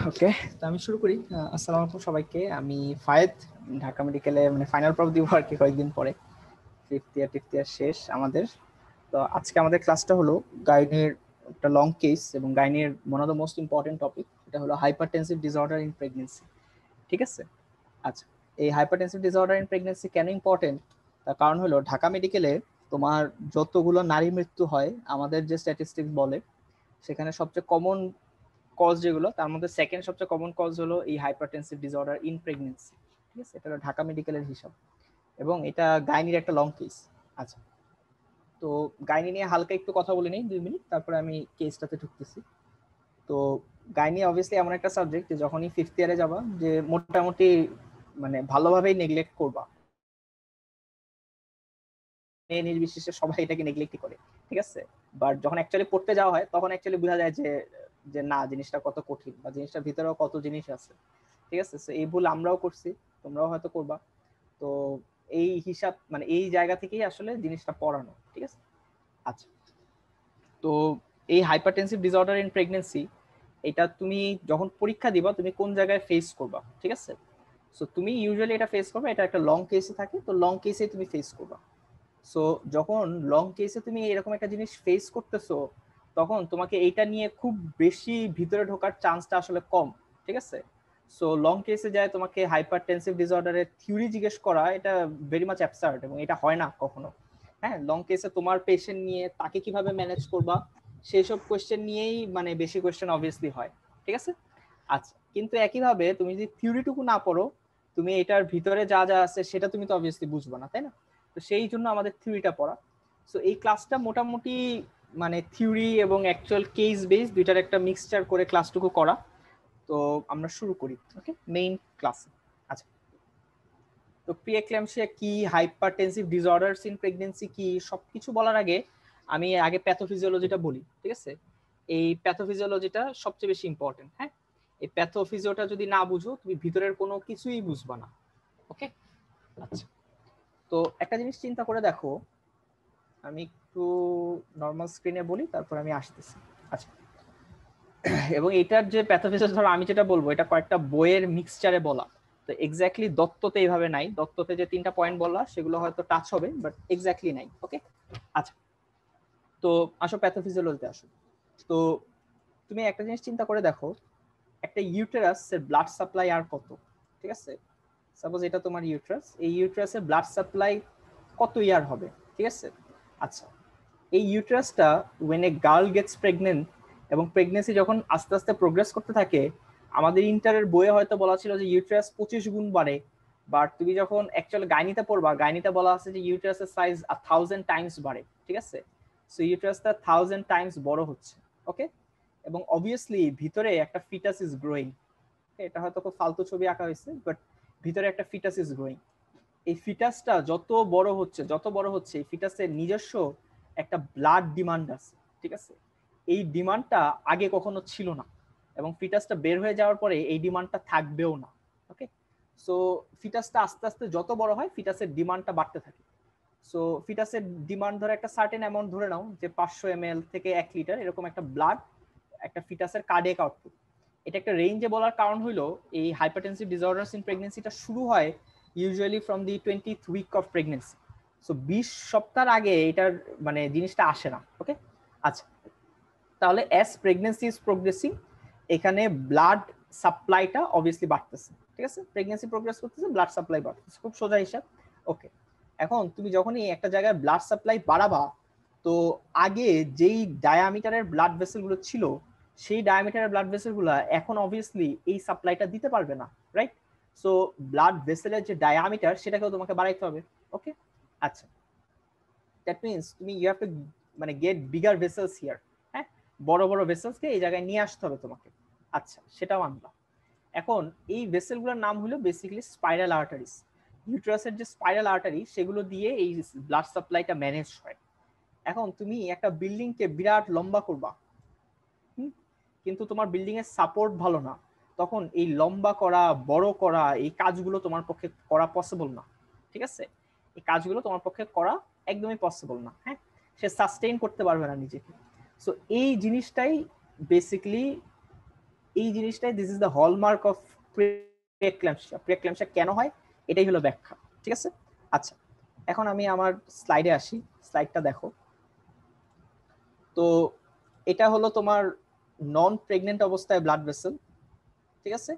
ওকে, তো আমি শুরু করি। আসসালামু আলাইকুম সবাইকে। আমি ফায়েদ, ঢাকা মেডিকেলে মানে ফাইনাল পর্ব দিব আর কি কয়েকদিন পরে। ফিফথ ইয়ার শেষ আমাদের। তো আজকে আমাদের ক্লাসটা হলো গাইনির একটা লং কেস, এবং গাইনির one of the most important topic এটা হলো হাইপারটেনসিভ ডিসঅর্ডার ইন প্রেগনেন্সি। ঠিক আছে? আচ্ছা, এই হাইপারটেনসিভ ডিসঅর্ডার ইন প্রেগনেন্সি কেন ইম্পর্টেন্ট, তার কারণ হলো ঢাকা মেডিকেলে তোমার যতগুলো নারী মৃত্যু হয় আমাদের যে স্ট্যাটিস্টিক্স বলে, সেখানে সবচেয়ে কমন কজ যেগুলো, তার মধ্যে সেকেন্ড সবচেয়ে কমন কজ হলো এই হাইপারটেনসিভ ডিসঅর্ডার ইন প্রেগনেন্সি। ঠিক আছে? এটা হলো ঢাকা মেডিকেলের হিসাব, এবং এটা গাইনির একটা লং কেস। আচ্ছা, তো গাইনি নিয়ে হালকা একটু কথা বলে নিই 2 মিনিট, তারপরে আমি কেসটাতে ঢুকতেছি। তো গাইনি অবভিয়াসলি এমন একটা সাবজেক্ট যে যখনই ফিফথ ইয়ারে যাবা, যে মোটামুটি মানে ভালোভাবেই নেগলেক্ট করবা, মেয়ে নির্বিশেষে সবাই এটাকে নেগলেক্টই করে। ঠিক আছে? বাট যখন অ্যাকচুয়ালি পড়তে যাওয়া হয় তখন অ্যাকচুয়ালি বোঝা যায় যে যে না, জিনিসটা কত কঠিন, বা জিনিসটার ভিতরেও কত জিনিস আছে। ঠিক আছে? এই ভুল আমরাও করছি, তোমরাও হয়তো করবা। তো এই হিসাব মানে এই জায়গা থেকেই আসলে জিনিসটা পড়ানো। ঠিক আছে? আচ্ছা, তো এই হাইপারটেনসিভ ডিসঅর্ডার ইন প্রেগনেন্সি, এটা তুমি যখন পরীক্ষা দিবা তুমি কোন জায়গায় ফেস করবা। ঠিক আছে? সো তুমি ইউজুয়ালি এটা ফেস করবে, এটা একটা লং কেসে থাকে, তো লং কেসে তুমি ফেস করবা। সো যখন লং কেসে তুমি এরকম একটা জিনিস ফেস করতেছো, তখন তোমাকে এইটা নিয়ে খুব বেশি ভিতরে ঢোকার চান্সটা আসলে কম। ঠিক আছে? সো লং কেসে যায় তোমাকে হাইপারটেনসিভ ডিসঅর্ডারের থিওরি জিজ্ঞেস করা, এটা ভেরি মাচ অ্যাবসার্ড, এবং এটা হয় না কখনো। হ্যাঁ, লং কেসে তোমার পেশেন্ট নিয়ে তাকে কিভাবে ম্যানেজ করবা সেই সব কোয়েশ্চেন নিয়েই মানে বেশি কোয়েশ্চেন অবভিয়াসলি হয়। ঠিক আছে? আচ্ছা, কিন্তু একইভাবে তুমি যদি থিওরিটুকু না পড়ো, তুমি এটার ভিতরে যা যা আছে সেটা তুমি তো অবভিয়াসলি বুঝবা না, তাই না? তো সেই জন্য আমাদের থিওরিটা পড়া। সো এই ক্লাসটা মোটামুটি মানে থিওরি এবং অ্যাকচুয়াল কেস বেস দুইটার একটা মিক্সচার করে ক্লাসটুকু করা। তো আমরা শুরু করি, ওকে, মেইন ক্লাস। আচ্ছা, তো প্রিএক্লাম্পসিয়া কি, হাইপারটেনসিভ ডিসঅর্ডারস ইন প্রেগন্যান্সি কি, সবকিছু বলার আগে আমি আগে প্যাথোফিজিওলজিটা বলি। ঠিক আছে? এই প্যাথোফিজিওলজিটা সবচেয়ে বেশি ইম্পর্টেন্ট। হ্যাঁ, এই প্যাথোফিজিওটা যদি না বুঝো তুমি ভিতরের কোনো কিছুই বুঝবা না। ওকে? আচ্ছা, তো একটা জিনিস চিন্তা করে দেখো, আমি একটু নর্মাল স্ক্রিনে বলি, তারপর আমি আসতেছি। আচ্ছা, এবং এটার যে প্যাথোফিজিওলজি, ধরো আমি যেটা বলবো এটা কয়েকটা বইয়ের মিক্সচারে বলা। তো এক্স্যাক্টলি দত্ততে এইভাবে নাই, দত্ততে যে 3টা পয়েন্ট বললা সেগুলো হয়তো টাচ হবে, বাট এক্স্যাক্টলি নাই। ওকে? আচ্ছা, তো আসো প্যাথোফিজিওলজিতে আসো। তো তুমি একটা জিনিস চিন্তা করে দেখো, একটা ইউটেরাসের ব্লাড সাপ্লাই আর কত? ঠিক আছে? সাপোজ এটা তোমার ইউটেরাস, এই ইউটেরাসের ব্লাড সাপ্লাই কত ইয়ার হবে? ঠিক আছে? আচ্ছা, এই ইউটেরাসটা when a girl gets pregnant, এবং প্রেগনেন্সি যখন আস্তে আস্তে প্রোগ্রেস করতে থাকে, আমাদের ইন্টারের বইয়ে হয়তো বলা ছিল যে ইউটেরাস 25 গুণ বাড়ে, বাট তুমি যখন অ্যাকচুয়াল গাইনিতে পড়বা, গাইনিতে বলা আছে যে ইউটেরাসের সাইজ 1000 টাইমস বাড়ে। ঠিক আছে? সো ইউটেরাসটা 1000 টাইমস বড় হচ্ছে। ওকে? এবং অবভিয়াসলি ভিতরে একটা ফিটাস ইজ গ্রোয়িং। এটা হয়তো খুব ফালতু ছবি আঁকা হয়েছে, বাট ভিতরে একটা ফিটাস ইজ গ্রোয়িং। এই ফিটাসটা যত বড় হচ্ছে এই ফিটাসের নিজস্ব একটা ব্লাড ডিমান্ড আছে। ঠিক আছে? এই ডিমান্ডটা আগে কখনো ছিল না, এবং ফিটাসটা বের হয়ে যাওয়ার পরে এই ডিমান্ডটা থাকবেও না। ওকে? সো ফিটাসটা আস্তে আস্তে যত বড় হয় ফিটাসের ডিমান্ডটা বাড়তে থাকে। সো ফিটাসের ডিমান্ড ধরে একটা সার্টেন অ্যামাউন্ট ধরে নাও, যে 500 ml থেকে 1 লিটার এরকম একটা ব্লাড একটা ফিটাসের কার্ডিয়াক আউটপুট। এটা একটা রেঞ্জে বলার কারণ হলো এই হাইপারটেনসিভ ডিসঅর্ডারস ইন প্রেগনেন্সিটা শুরু হয় usually from the 20th week of pregnancy. So 20 সপ্তাহ আগে এটার মানে জিনিসটা আসে না। ওকে? আচ্ছা, তাহলে অ্যাজ প্রেগনেন্সি ইজ প্রোগ্রেসিং, এখানে ব্লাড সাপ্লাইটা অবভিয়াসলি বাড়তেছে। ঠিক আছে? প্রেগনেন্সি প্রোগ্রেস করতেছে, ব্লাড সাপ্লাই বাড়তেছে, খুব সোজা হিসাব। ওকে, এখন তুমি যখনই একটা জায়গায় ব্লাড সাপ্লাই বাড়াবা, তো আগে যেই ডায়ামিটারের ব্লাড ভেসেলগুলো ছিল, সেই ডায়ামিটারের ব্লাড ভেসেলগুলো এখন অবভিয়াসলি এই সাপ্লাইটা দিতে পারবে না, রাইট? সো ব্লাড ভেসেলের যে ডায়ামিটার সেটাকেও তোমাকে বাড়াইতে হবে। ওকে? আচ্ছা, দ্যাট মিনস তুমি ইউ হ্যাভ টু মানে গেট বিগার ভেসেলস হিয়ার। হ্যাঁ, বড় বড় ভেসেলসকে এই জায়গায় নিয়ে আসতে হবে তোমাকে। আচ্ছা, সেটাও আনবা। এখন এই ভেসেলগুলোর নাম হলো বেসিক্যালি স্পাইরাল আর্টারিস। ইউটেরাসের যে স্পাইরাল আর্টারি সেগুলো দিয়ে এই ব্লাড সাপ্লাইটা ম্যানেজ হয়। এখন তুমি একটা বিল্ডিং কে বিরাট লম্বা করবা, কিন্তু তোমার বিল্ডিং এর সাপোর্ট ভালো না, তখন এই লম্বা করা, বড় করা, এই কাজগুলো তোমার পক্ষে করা পসিবল না। ঠিক আছে? এই কাজগুলো তোমার পক্ষে করা একদমই পসিবল না। হ্যাঁ, সে সাস্টেইন করতে পারবে না নিজেকে। সো এই জিনিসটাই বেসিক্যালি এই জিনিসটাই this is the hallmark of preeclampsia. Preeclampsia কেন হয় এটাই হলো ব্যাখ্যা, ঠিক আছে। আচ্ছা, এখন আমি আমার স্লাইডে আসি, স্লাইডটা দেখো। তো এটা হলো তোমার নন প্রেগনেন্ট অবস্থায় ব্লাড ভেসেল, ঠিক আছে।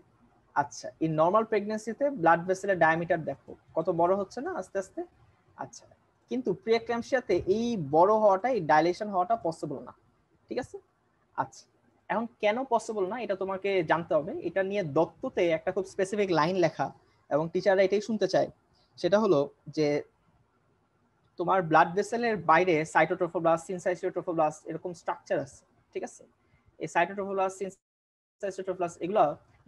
আচ্ছা, এই নর্মাল প্রেগন্যান্সিতে ব্লাড ভেসেলের ডায়ামিটার দেখো কত বড় হচ্ছে না আস্তে আস্তে। আচ্ছা, কিন্তু প্রিএক্লাম্পসিয়াতে এই বড় হওয়াটা, এই ডাইলেশন হওয়াটা পসিবল না, ঠিক আছে। আচ্ছা, এখন কেন পসিবল না এটা তোমাকে জানতে হবে। এটা নিয়ে দত্ততে একটা খুব স্পেসিফিক লাইন লেখা, এবং টিচাররা এটাই শুনতে চায়। সেটা হলো যে তোমার ব্লাড ভেসেলের বাইরে সাইটোট্রোফোব্লাস্ট, সিনসাইটোট্রোফোব্লাস্ট এরকম স্ট্রাকচার আছে, ঠিক আছে। এই সাইটোট্রোফোব্লাস্ট, সিনসাইটোট্রোফোব্লাস্ট এগুলো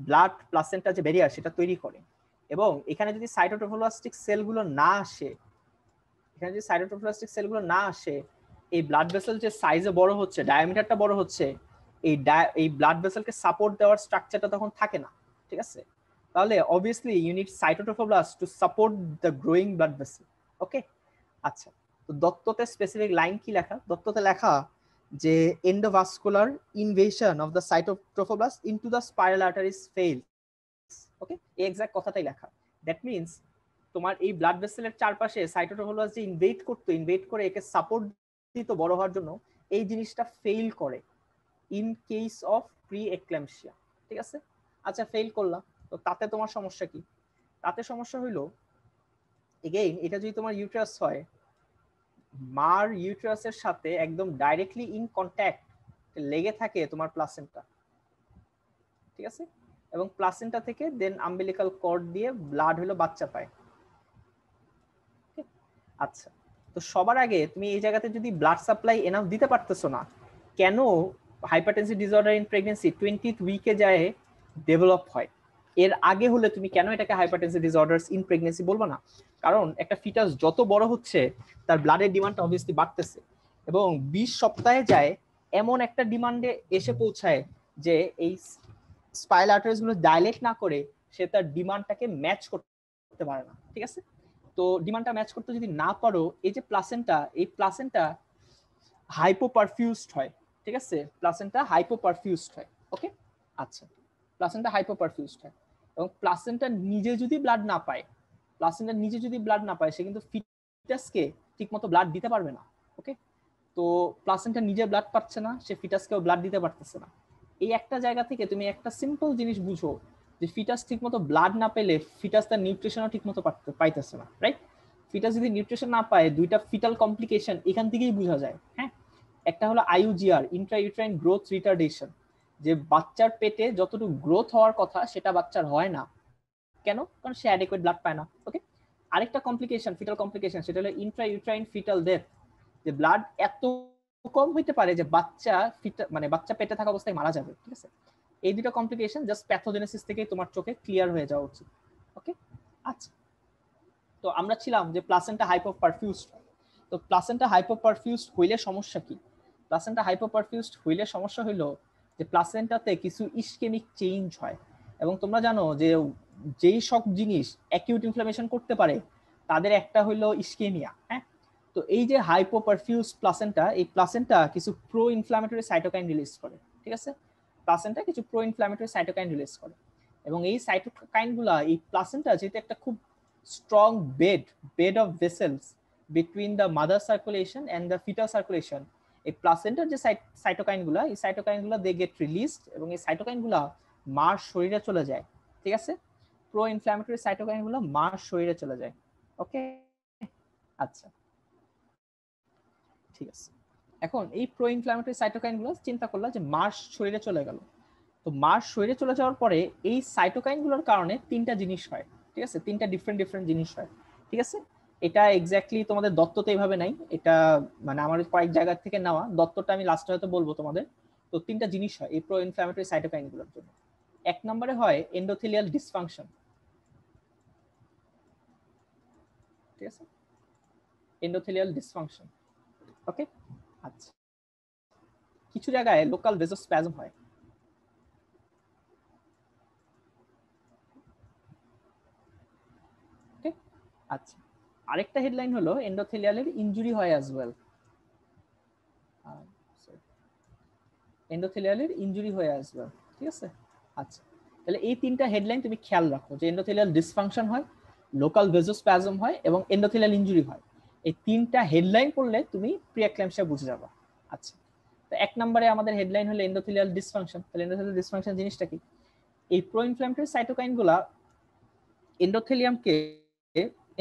ব্লাড প্লাসেন্টা যে ব্যারিয়ার সেটা তৈরি করে। এবং এখানে যদি সাইটোট্রোফোব্লাস্টিক সেলগুলো না আসে, এখানে যদি সাইটোট্রোফোব্লাস্টিক সেলগুলো না আসে, এই ব্লাড ভেসেল যে সাইজে বড় হচ্ছে, ডায়ামিটারটা বড় হচ্ছে, এই ব্লাড ভেসেলকে সাপোর্ট দেওয়ার স্ট্রাকচারটা তখন থাকে না, ঠিক আছে। তাহলে obviously you need cytotrophoblast to support the growing blood vessel, okay. আচ্ছা, তো দত্ততে স্পেসিফিক লাইন কি লেখা? দত্ততে লেখা যে endovascular invasion of the cytotrophoblast into the spiral arteries fails, okay. এই এক্সাক্ট কথাটাই লেখা। দ্যাট মিন্স তোমার এই ব্লাড ভেসেলের চারপাশে সাইটোট্রোফোব্লাস্ট যে ইনভেট করে একে সাপোর্ট দিত বড় হওয়ার জন্য, এই জিনিসটা ফেইল করে ইন কেস অফ প্রি-এক্লাম্পসিয়া, ঠিক আছে। আচ্ছা, ফেইল করলাম, তো তাতে তোমার সমস্যা কি? তাতে সমস্যা হইলো এগেইন, এটা যদি তোমার ইউট্রাস হয়, মার ইউট্রাসের সাথে একদম ডাইরেক্টলি ইন কন্ট্যাক্ট লেগে থাকে তোমার প্লাসেন্টা, ঠিক আছে। এবং প্লাসেন্টা থেকে দেন আম্বিলিকাল কর্ড দিয়ে ব্লাড হলো বাচ্চা পায়। আচ্ছা, তো সবার আগে তুমি এই জায়গাতে যদি ব্লাড সাপ্লাই এনাফ দিতে পারতেছো না, কেন hypertensive disorder in pregnancy 20th উইকে যায় ডেভেলপ হয়? এর আগে হলে তুমি কেন এটাকে হাইপারটেনসিভ ডিসঅর্ডারস ইন প্রেগন্যান্সি বলবা না? কারণ একটা ফিটাস যত বড় হচ্ছে তার ব্লাডের ডিমান্ডটা অবভিয়াসলি বাড়তেছে, এবং 20 সপ্তাহে যায় এমন একটা ডিমান্ডে এসে পৌঁছায় যে এই স্পাইরাল আর্টারিজ গুলো ডাইলেট না করে সে তার ডিমান্ডটাকে ম্যাচ করতে পারে না, ঠিক আছে। তো ডিমান্ডটা ম্যাচ করতে যদি না পারো, এই যে প্লাসেন্টা, এই প্লাসেন্টা হাইপোপারফিউজড হয়, ঠিক আছে। প্লাসেন্টা হাইপোপারফিউজড হয়, ওকে। আচ্ছা, প্লাসেন্টা হাইপোপারফিউজড হয়, এবং প্লাসেন্টা নিজে যদি ব্লাড না পায়, প্লাসেন্টা নিজে যদি ব্লাড না পায়, সে কিন্তু ফিটাসকে ঠিকমতো ব্লাড দিতে পারবে না, ওকে। তো প্লাসেন্টা নিজে ব্লাড পাচ্ছে না, সে ফিটাসকেও ব্লাড দিতে পারতেছে না। এই একটা জায়গা থেকে তুমি একটা সিম্পল জিনিস বুঝো যে ফিটাস ঠিকমতো ব্লাড না পেলে ফিটাস তার নিউট্রিশনও ঠিকমতো পাইতেছে না, রাইট। ফিটাস যদি নিউট্রিশন না পায়, দুইটা ফিটাল কমপ্লিকেশন এখান থেকেই বোঝা যায়, হ্যাঁ। একটা হলো আইইউজিআর, ইন্ট্রাইউট্রাইন গ্রোথ রিটার্ডেশন, যে বাচ্চার পেটে যতটুকু গ্রোথ হওয়ার কথা সেটা বাচ্চার হয় না। কেন? কারণ সে অ্যাডেকুয়েট ব্লাড পায় না, ওকে। আরেকটা কমপ্লিকেশন, ফিটাল কমপ্লিকেশন, সেটা হলো ইন্ট্রাইউট্রাইন ফিটাল ডেথ, যে ব্লাড এত কম হইতে পারে যে বাচ্চা মানে বাচ্চা পেটে থাকা অবস্থায় মারা যাবে, ঠিক আছে। এই দুটো কমপ্লিকেশন জাস্ট প্যাথোজেনেসিস থেকেই তোমার চোখে ক্লিয়ার হয়ে যাওয়া উচিত, ওকে। আচ্ছা, তো আমরা ছিলাম যে প্লাসেন্টা হাইপোপারফিউজড। তো প্লাসেন্টা হাইপোপারফিউজড হইলে সমস্যা কি? প্লাসেন্টা হাইপোপারফিউজড হইলে সমস্যা হইলো যে প্লাসেন্টাতে কিছু ইসকেমিক চেঞ্জ হয়, এবং তোমরা জানো যে যেই সব জিনিস অ্যাকিউট ইনফ্লামেশন করতে পারে তাদের একটা হইলো ইসকেমিয়া, হ্যাঁ। তো এই যে হাইপোপারফিউজড প্লাসেন্টা, এই প্লাসেন্টা কিছু প্রো ইনফ্লামেটরি সাইটোকাইন রিলিজ করে, ঠিক আছে। প্লাসেন্টা কিছু প্রো ইনফ্লামেটরি সাইটোকাইন রিলিজ করে, এবং এই সাইটোকাইনগুলা এই প্লাসেন্টা যেহেতু একটা খুব strong bed of vessels between the mother circulation and the fetal circulation, এই প্লাসেন্টার যে সাইটোকাইনগুলা, এই সাইটোকাইনগুলা দে গেট রিলিজড, এবং এই সাইটোকাইনগুলা মার শরীরে চলে যায়, ঠিক আছে। প্রো ইনফ্ল্যামেটরি সাইটোকাইনগুলো মার শরীরে চলে যায়, ওকে। আচ্ছা, ঠিক আছে। এখন এই প্রো ইনফ্ল্যামেটরি সাইটোকাইনগুলো চিন্তা করলা যে মার শরীরে চলে গেল। তো মার শরীরে চলে যাওয়ার পরে এই সাইটোকাইনগুলোর কারণে তিনটা জিনিস হয়, ঠিক আছে। তিনটা ডিফারেন্ট জিনিস হয়, ঠিক আছে। এটা এক্স্যাক্টলি তোমাদের দত্ততে এইভাবে নাই, এটা মানে আমার কয়েক জায়গা থেকে নেওয়া, দত্তটা আমি লাস্টে হয়তো বলবো তোমাদের। তো তিনটা জিনিস হয় এই প্রো ইনফ্ল্যামেটরি সাইটোকাইনগুলোর জন্য। এক নম্বরে হয় এন্ডোথেলিয়াল ডিসফাংশন, ঠিক আছে। এন্ডোথেলিয়াল ডিসফাংশন, ওকে। আচ্ছা, কিছু জায়গায় লোকাল ভেসোস্প্যাজম হয়, ওকে। আচ্ছা, আরেকটা হেডলাইন হলো এন্ডোথেলিয়ালের ইনজুরি হয় অ্যাজ ওয়েল, এন্ডোথেলিয়ালের ইনজুরি হয় অ্যাজ ওয়েল, ঠিক আছে। আচ্ছা, তাহলে এই তিনটা হেডলাইন তুমি খেয়াল রাখো যে এন্ডোথেলিয়াল ডিসফাংশন হয়, লোকাল ভেজোস্প্যাজম হয় এবং এন্ডোথেলিয়াল ইনজুরি হয়। এই তিনটা হেডলাইন পড়লে তুমি প্রিএক্লাম্পসিয়া বুঝে যাবে। আচ্ছা, তো এক নম্বরে আমাদের হেডলাইন হলো এন্ডোথেলিয়াল ডিসফাংশন। তাহলে এন্ডোথেলিয়াল ডিসফাংশন জিনিসটা কি? এই প্রো ইনফ্ল্যামেটরি সাইটোকাইনগুলা এন্ডোথেলিয়ামকে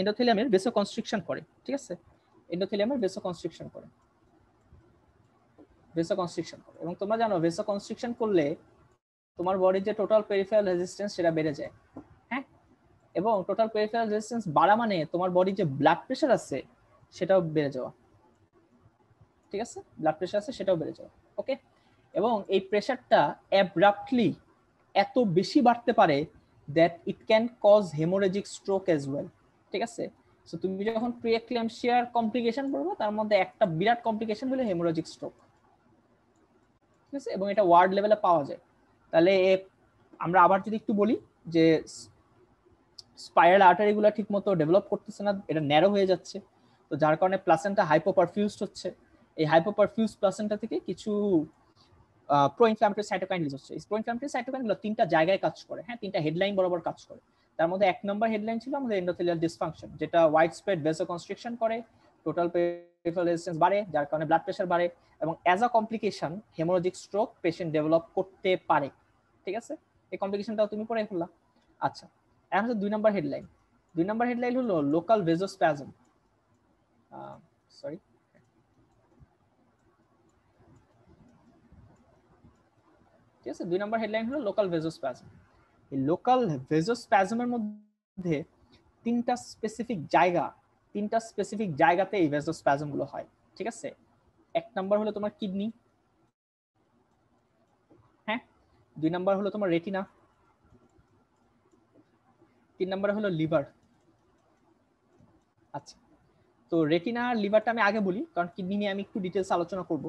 এন্ডোথেলিয়ামের ভেসোকনস্ট্রিকশন করে, ঠিক আছে? এন্ডোথেলিয়ামের ভেসোকনস্ট্রিকশন করে, ভেসোকনস্ট্রিকশন করে। এবং তোমরা জানো ভেসোকনস্ট্রিকশন করলে তোমার বডির যে টোটাল পেরিফেরাল রেজিস্ট্যান্স সেটা বেড়ে যায়। হ্যাঁ, এবং টোটাল পেরিফেরাল রেজিস্ট্যান্স বাড়া মানে তোমার বডির যে ব্লাড প্রেশার আছে সেটাও বেড়ে যাওয়া, ঠিক আছে? ব্লাড প্রেশার আছে সেটাও বেড়ে যাওয়া। ওকে, এবং এই প্রেশারটা অ্যাব্রাপ্টলি এত বেশি বাড়তে পারে that it can cause haemorrhagic stroke as well, ঠিক আছে? সো তুমি যখন প্রিএক্লাম্পসিয়ার কমপ্লিকেশন পড়বে তার মধ্যে একটা বিরাট কমপ্লিকেশন হলো হেমোরেজিক স্ট্রোক, ঠিক আছে? এবং এটা ওয়ার্ড লেভেলে পাওয়া যায়। তাহলে আমরা আবার যদি একটু বলি যে স্পাইরাল আর্টারিগুলো ঠিকমতো ডেভেলপ করতেছে না, এটা ন্যারো হয়ে যাচ্ছে, তো যার কারণে প্লাসেন্টা হাইপোপারফিউজড হচ্ছে। এই হাইপোপারফিউজ প্লাসেন্টা থেকে কিছু প্রো ইনফ্ল্যামেটরি সাইটোকাইন রিলিজ হচ্ছে। এই প্রো ইনফ্ল্যামেটরি সাইটোকাইনগুলো তিনটা জায়গায় কাজ করে, হ্যাঁ, তিনটা হেডলাইন বরাবর কাজ করে। তার মধ্যে এক নম্বর হেডলাইন ছিল আমাদের এন্ডোথেলিয়াল ডিসফাংশন, যেটা ওয়াইড স্প্রেড ভেসোকনস্ট্রিকশন করে, টোটাল পেরিফেরাল রেজিস্ট্যান্স বাড়ে, যার কারণে ব্লাড প্রেশার বাড়ে, এবং as a complication haemorrhagic stroke patient develop করতে পারে, ঠিক আছে? এই কমপ্লিকেশনটাও তুমি পড়ে ফেললা। আচ্ছা, এখন হচ্ছে 2 নম্বর হেডলাইন। 2 নম্বর হেডলাইন হলো লোকাল ভেজোস্প্যাজম। সরি, ঠিক আছে? 2 নম্বর হেডলাইন হলো লোকাল ভেজোস্প্যাজম। এই লোকাল ভেজোস্প্যাজমের মধ্যে তিনটা স্পেসিফিক জায়গাতে এই ভেজোস্প্যাজম গুলো হয়, ঠিক আছে? এক নাম্বার হলো তোমার কিডনি, হ্যাঁ, 2 নাম্বার হলো তোমার রেটিনা, 3 নাম্বার হলো লিভার। আচ্ছা, তো রেটিনা আর লিভারটা আমি আগে বলি, কারণ কিডনি নিয়ে আমি একটু ডিটেলস আলোচনা করব।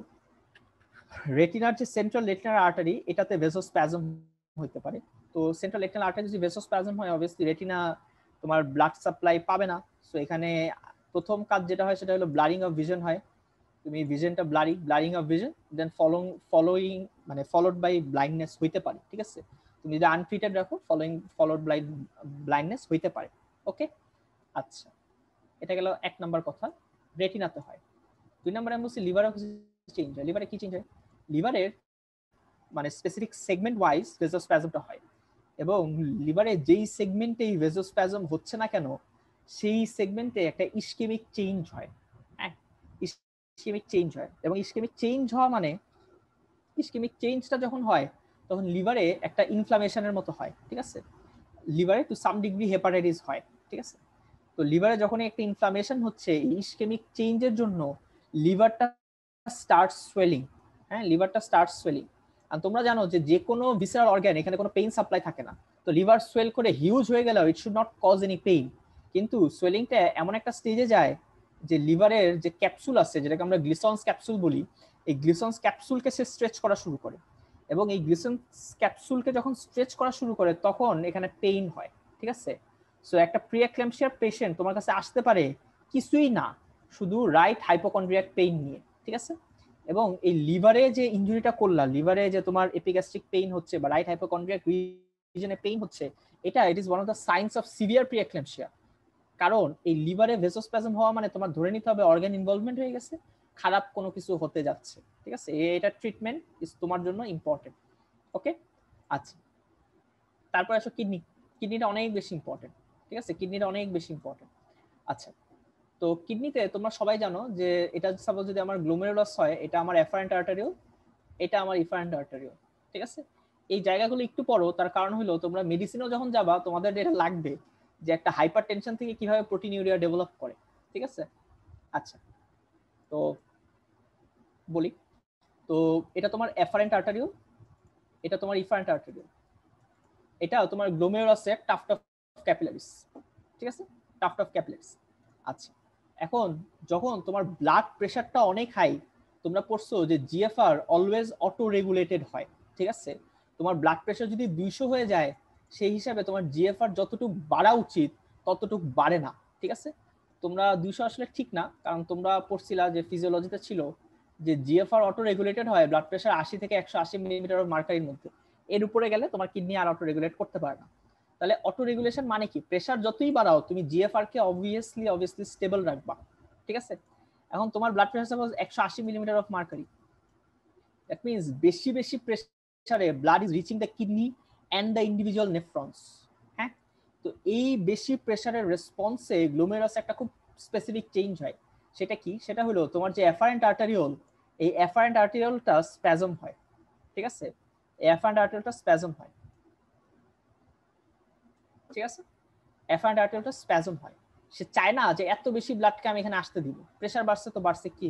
রেটিনার যে সেন্ট্রাল রেটিনাল আর্টারি, এটাতে ভেসোস্প্যাজম হতে পারে। তো সেন্ট্রাল রেটিনাল আর্টারি যদি ভেসোস্প্যাজম হয়, অবভিয়াসলি রেটিনা তোমার ব্লাড সাপ্লাই পাবে না। সো এখানে প্রথম কাজ যেটা হয় সেটা হলো ব্লারিং অফ ভিশন হয়। তুমি ভিশনটা blurring of vision, then followed by blindness হইতে পারে, ঠিক আছে? তুমি যদি আনট্রিটেড রাখো ফলোড বাই ব্লাইন্ডনেস হইতে পারে। ওকে, আচ্ছা, এটা গেল এক নাম্বার কথা, রেটিনাতে হয়। 2 নম্বরে আমি বলছি লিভারে চেঞ্জ হয়। লিভারে কি চেঞ্জ হয়? লিভারের মানে স্পেসিফিক সেগমেন্ট ওয়াইজ ভেসোস্প্যাজমটা হয়, এবং লিভারে যেই সেগমেন্টে এই ভেসোস্প্যাজম হচ্ছে না কেন সেই সেগমেন্টে একটা ইসকেমিক চেঞ্জ হয়। হ্যাঁ, ইসকেমিক চেঞ্জ হয়, এবং ইসকেমিক চেঞ্জ হওয়া মানে ইসকেমিক চেঞ্জটা যখন হয় তখন লিভারে একটা ইনফ্লামেশনের মতো হয়, ঠিক আছে? লিভারে টু সাম ডিগ্রি হেপাটাইটিস হয়, ঠিক আছে? তো লিভারে যখন একটা ইনফ্লামেশন হচ্ছে এই ইসকেমিক চেঞ্জের জন্য লিভারটা স্টার্ট সোয়েলিং, হ্যাঁ, লিভারটা স্টার্ট সোয়েলিং। আর তোমরা জানো যে যে কোনো ভিসারাল অর্গান এখানে কোনো পেইন সাপ্লাই থাকে না, তো লিভার সোয়েল করে হিউজ হয়ে গেলেও it should not cause any pain. কিন্তু সোয়েলিংটা এমন একটা স্টেজে যায় যে লিভারের যে ক্যাপসুল আছে, যেটাকে আমরা গ্লিসন্স ক্যাপসুল বলি, এই গ্লিসন্স ক্যাপসুলকে সে স্ট্রেচ করা শুরু করে, এবং এই গ্লিসন্স ক্যাপসুলকে যখন স্ট্রেচ করা শুরু করে তখন এখানে পেইন হয়, ঠিক আছে? সো একটা প্রিএক্লাম্পসিয়ার পেশেন্ট তোমার কাছে আসতে পারে কিছুই না, শুধু রাইট হাইপোকন্ড্রিয়াক পেইন নিয়ে, ঠিক আছে? এবং এই লিভারে যে ইনজুরিটা করলা, লিভারে যে তোমার এপিগ্যাস্ট্রিক পেইন হচ্ছে বা রাইট হাইপোকন্ড্রিয়াক রিজনে পেইন হচ্ছে, it is one of the signs of severe preeclampsia. কারণ এই লিভারে ভেসোস্প্যাজম হওয়া মানে তোমার ধরে নিতে হবে অর্গান ইনভলভমেন্ট হয়ে গেছে, খারাপ কোনো কিছু হতে যাচ্ছে, ঠিক আছে? এটা ট্রিটমেন্ট ইজ তোমার জন্য ইম্পর্টেন্ট। ওকে, আচ্ছা, তারপর আসো কিডনি। কিডনিটা অনেক বেশি ইম্পর্টেন্ট, ঠিক আছে? কিডনিটা অনেক বেশি ইম্পর্টেন্ট। আচ্ছা, তো কিডনিতে তোমরা সবাই জানো যে এটা সাপোজ যদি আমার গ্লোমেরুলাস হয়, এটা আমার এফারেন্ট আর্টারিও, এটা আমার ইফারেন্ট আর্টারিও, ঠিক আছে? এই জায়গাগুলো একটু পড়ো, তার কারণ হলো তোমরা মেডিসিনও যখন যাবা তোমাদের এটা লাগবে যে একটা হাইপার টেনশন থেকে কিভাবে প্রোটিনিউরিয়া ডেভেলপ করে, ঠিক আছে? আচ্ছা, তো বলি, তো এটা তোমার এফারেন্ট আর্টারিও, এটা তোমার ইফারেন্ট আর্টারিও, এটা তোমার গ্লোমেরুলাসের টাফট অফ ক্যাপিলারিস, ঠিক আছে? Tuft of capillaries. আচ্ছা, এখন যখন তোমার ব্লাড প্রেশারটা অনেক হাই, তোমরা পড়ছো যে জিএফআর অলওয়েজ অটো রেগুলেটেড হয়, ঠিক আছে? তোমার ব্লাড প্রেশার যদি 200 হয়ে যায় সেই হিসাবে তোমার জিএফআর যতটুকু বাড়া উচিত ততটুকু বাড়ে না, ঠিক আছে? তোমরা 200 আসলে ঠিক না, কারণ তোমরা পড়ছিলা যে ফিজিওলজিতে ছিল যে জিএফআর অটো রেগুলেটেড হয় ব্লাড প্রেশার 80 থেকে 180 মিলিমিটার মার্কারির মধ্যে। এর উপরে গেলে তোমার কিডনি আর অটো রেগুলেট করতে পারে না। তাহলে অটো রেগুলেশন মানে কি, প্রেসার যতই বাড়াও তুমি জিএফআর কে অবভিয়াসলি স্টেবল রাখবা, ঠিক আছে। এখন তোমার blood pressure suppose 180 millimetre of mercury, that means বেশি প্রেসারে blood is reaching the kidney and the individual nephrons. হ্যাঁ, তো এই বেশি প্রেসারের রেসপন্সে গ্লোমেরুলাস একটা খুব স্পেসিফিক চেঞ্জ হয়। সেটা কি, সেটা হলো তোমার যে এফারেন্ট আর্টারিওল, এই এফারেন্ট আর্টারিওলটা স্প্যাজম হয়, ঠিক আছে। এই এফারেন্ট আর্টারিওলটা স্প্যাজম হয়, ঠিক আছে। এফারেন্ট আর্টারিওলটা স্প্যাজম হয়, সে চায় না যে এত বেশি ব্লাডকে আমি এখানে আসতে দিব, প্রেসার বাড়ছে তো বাড়ছে, কি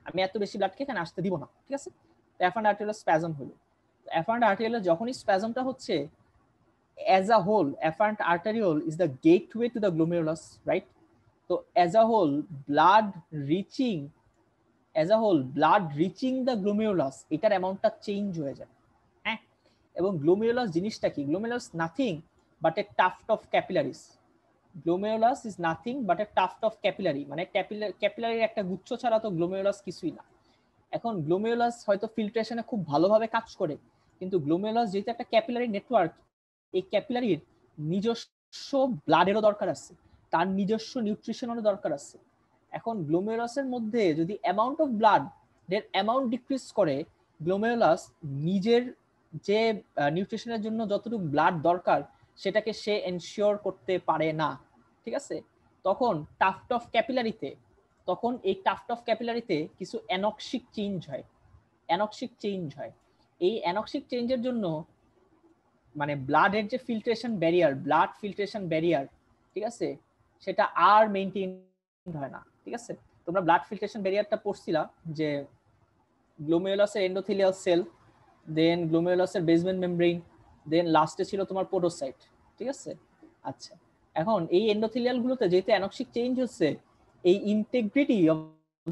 আমি এত বেশি ব্লাডকে এখানে আসতে দিব না, ঠিক আছে। তো এফারেন্ট আর্টারিওল স্প্যাজম হলো, এফারেন্ট আর্টারিওলে যখনই স্প্যাজমটা হচ্ছে, as a whole afferent arteriole is the gateway to the glomerulus, right? So as a whole blood reaching the glomerulus এটার অ্যামাউন্টটা চেঞ্জ হয়ে যায়। হ্যাঁ, এবং গ্লোমেরুলাস জিনিসটা কি, glomerulus nothing but A tuft of capillaries. Glomerulus is nothing but A tuft of capillary, মানে ক্যাপিলারির একটা গুচ্ছ ছাড়া তো গ্লোমেরুলাস কিছুই না। এখন গ্লোমেরুলাস হয়তো ফিল্ট্রেশনে খুব ভালোভাবে কাজ করে, কিন্তু গ্লোমেরুলাস যেহেতু একটা ক্যাপিলারি নেটওয়ার্ক, এই ক্যাপিলারির নিজস্ব ব্লাডেরও দরকার আছে, তার নিজস্ব নিউট্রিশনেরও দরকার আছে। এখন গ্লোমেরুলাসের মধ্যে যদি অ্যামাউন্ট অফ ব্লাড এর অ্যামাউন্ট ডিক্রিজ করে, গ্লোমেরুলাস নিজের যে নিউট্রিশনের জন্য যতটুকু ব্লাড দরকার সেটাকে সে এনশিওর করতে পারে না, ঠিক আছে। তখন টাফট অফ ক্যাপিলারিতে কিছু অ্যানক্সিক চেঞ্জ হয়। এই অ্যানক্সিক চেঞ্জের জন্য মানে ব্লাড ফিল্ট্রেশন ব্যারিয়ার, ঠিক আছে, সেটা আর মেইনটেইন হয় না, ঠিক আছে। তোমরা ব্লাড ফিল্ট্রেশন ব্যারিয়ারটা পড়ছিলা যে গ্লোমেরুলাসের এন্ডোথেলিয়াল সেল, দেন গ্লোমেরুলাসের বেসমেন্ট মেমব্রেন, দেন লাস্টে ছিল তোমার পোডোসাইট, ঠিক আছে। আচ্ছা, এখন এই এন্ডোথেলিয়াল গুলোতে যেহেতু অ্যানক্সিক চেঞ্জ হচ্ছে, এই integrity of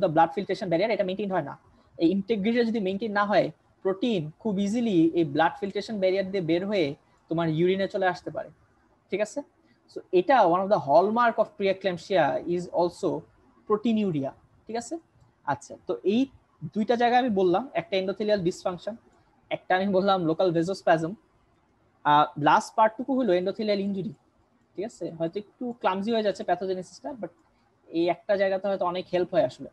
the blood filtration barrier এটা মেইনটেইন হয় না। এই ইন্টিগ্রিটি যদি মেইনটেইন না হয়, প্রোটিন খুব ইজিলি এই ব্লাড ফিল্ট্রেশন ব্যারিয়ার দিয়ে বের হয়ে তোমার ইউরিনে চলে আসতে পারে, ঠিক আছে। সো এটা one of the hallmark of preeclampsia is also proteinuria, ঠিক আছে। আচ্ছা, তো এই দুইটা জায়গায় আমি বললাম, একটা এন্ডোথেলিয়াল ডিসফাংশন, একটা আমি বললাম লোকাল ভেজোস্প্যাজম। লাস্ট পার্টটুকু হলো এন্ডোথেলিয়াল ইনজুরি, ঠিক আছে। হয়তো একটু ক্লামজি হয়ে যাচ্ছে প্যাথোজেনেসিসটা, বাট এই একটা জায়গাতে হয়তো অনেক হেল্প হয় আসলে।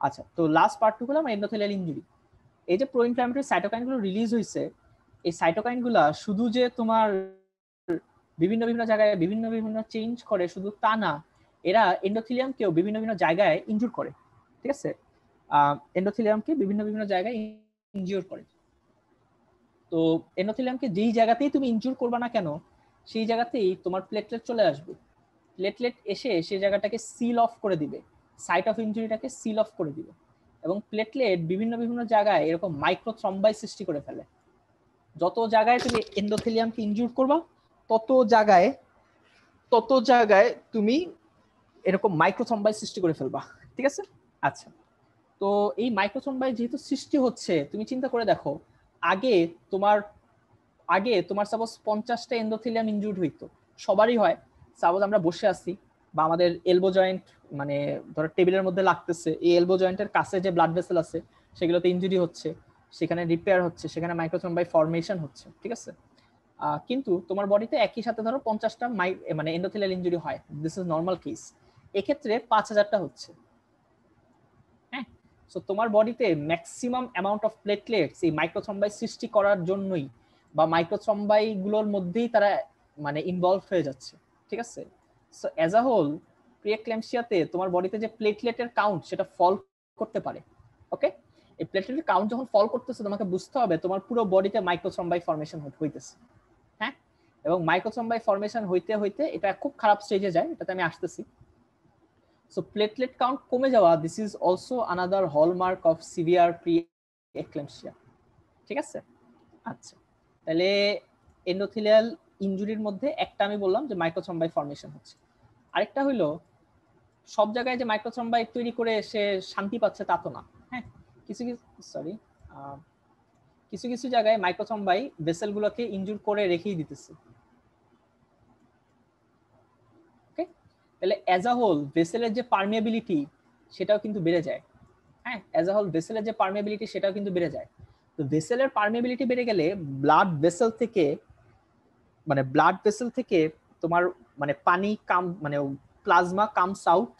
আচ্ছা, তো লাস্ট পার্টটুকু হলো এন্ডোথেলিয়াল ইনজুরি। এই যে প্রো ইনফ্ল্যামেটরি সাইটোকাইনগুলো রিলিজ হয়েছে, এই সাইটোকাইনগুলো শুধু যে তোমার বিভিন্ন জায়গায় বিভিন্ন চেঞ্জ করে শুধু তা না, এরা এন্ডোথেলিয়ামকেও বিভিন্ন জায়গায় ইনজুর করে, ঠিক আছে। এন্ডোথেলিয়ামকে বিভিন্ন জায়গায় ইনজিওর করে। তো এন্ডোথেলিয়ামকে যেই জায়গাতেই তুমি ইনজুর করবা না কেন, সেই জায়গাতেই তোমার প্লেটলেট চলে আসবে। প্লেটলেট এসে সেই জায়গাটাকে সিল অফ করে দিবে, সাইট অফ ইনজুরিটাকে সিল অফ করে দিবে। এবং প্লেটলেট বিভিন্ন জায়গায় এরকম মাইক্রোথ্রম্বাই সৃষ্টি করে ফেলে। যত জায়গায় তুমি এন্ডোথেলিয়ামকে ইনজুর করবা, তত জায়গায় তুমি এরকম মাইক্রোথ্রম্বাই সৃষ্টি করে ফেলবা, ঠিক আছে। আচ্ছা, তো এই মাইক্রোথ্রম্বাই যেহেতু সৃষ্টি হচ্ছে, তুমি চিন্তা করে দেখো, আগে তোমার সাপোজ 50টা এন্ডোথেলিয়াম ইনজুর্ড হইতো, সবারই হয়। সাপোজ আমরা বসে আছি, বা আমাদের এলবো জয়েন্ট, মানে ধরো টেবিলের মধ্যে লাগতেছে, এই এলবো জয়েন্টের কাছে যে ব্লাড ভেসেল আছে সেগুলোতে ইনজুরি হচ্ছে, সেখানে রিপেয়ার হচ্ছে, সেখানে মাইক্রোথ্রম্বাই ফর্মেশন হচ্ছে, ঠিক আছে। কিন্তু তোমার বডিতে একই সাথে ধরো 50টা মানে এন্ডোথেলিয়াল ইনজুরি হয়, দিস ইজ নর্মাল কেস। এক্ষেত্রে 5000টা হচ্ছে। হ্যাঁ, সো তোমার বডিতে ম্যাক্সিমাম অ্যামাউন্ট অফ প্লেটলেটস এই মাইক্রোথ্রম্বাই সৃষ্টি করার জন্যই, বা মাইক্রোথ্রম্বাই গুলোর মধ্যেই তারা মানে ইনভলভ হয়ে যাচ্ছে, ঠিক আছে। সো অ্যাজ আ হোল প্রিএক্ল্যাম্পসিয়াতে তোমার বডিতে যে প্লেটলেটের কাউন্ট সেটা ফল করতে পারে। ওকে, এই প্লেটলেটের কাউন্ট যখন ফল করতেছে, তোমাকে বুঝতে হবে তোমার পুরো বডিতে মাইক্রোথ্রম্বাই ফর্মেশন হইতেছে। হ্যাঁ, এবং মাইক্রোথ্রম্বাই ফর্মেশন হইতে হইতে এটা খুব খারাপ স্টেজে যায়, এটাতে আমি আসতেছি। So platelet count কমে যাওয়া, this is also another hallmark of severe pre-eclampsia, ঠিক আছে। আচ্ছা, তাহলে এন্ডোথেলিয়াল ইনজুরির মধ্যে একটা আমি বললাম যে মাইক্রোথ্রম্বাই ফর্মেশন হচ্ছে, আরেকটা হলো সব জায়গায় যে মাইক্রোথ্রম্বাই তৈরি করে সে শান্তি পাচ্ছে তা তো না। হ্যাঁ, কিছু জায়গায় মাইক্রোথ্রম্বাই ভেসেলগুলোকে ইনজুর করে রেখেই দিতেছে। ওকে, তাহলে অ্যাজ আ হোল ভেসেলের যে পারমিয়াবিলিটি সেটাও কিন্তু বেড়ে যায়। হ্যাঁ, অ্যাজ আ হোল ভেসেলের যে পারমিয়াবিলিটি সেটাও কিন্তু বেড়ে যায়। তো ভেসেলের পারমিবিলিটি বেড়ে গেলে ব্লাড ভেসেল থেকে তোমার মানে পানি মানে plasma comes out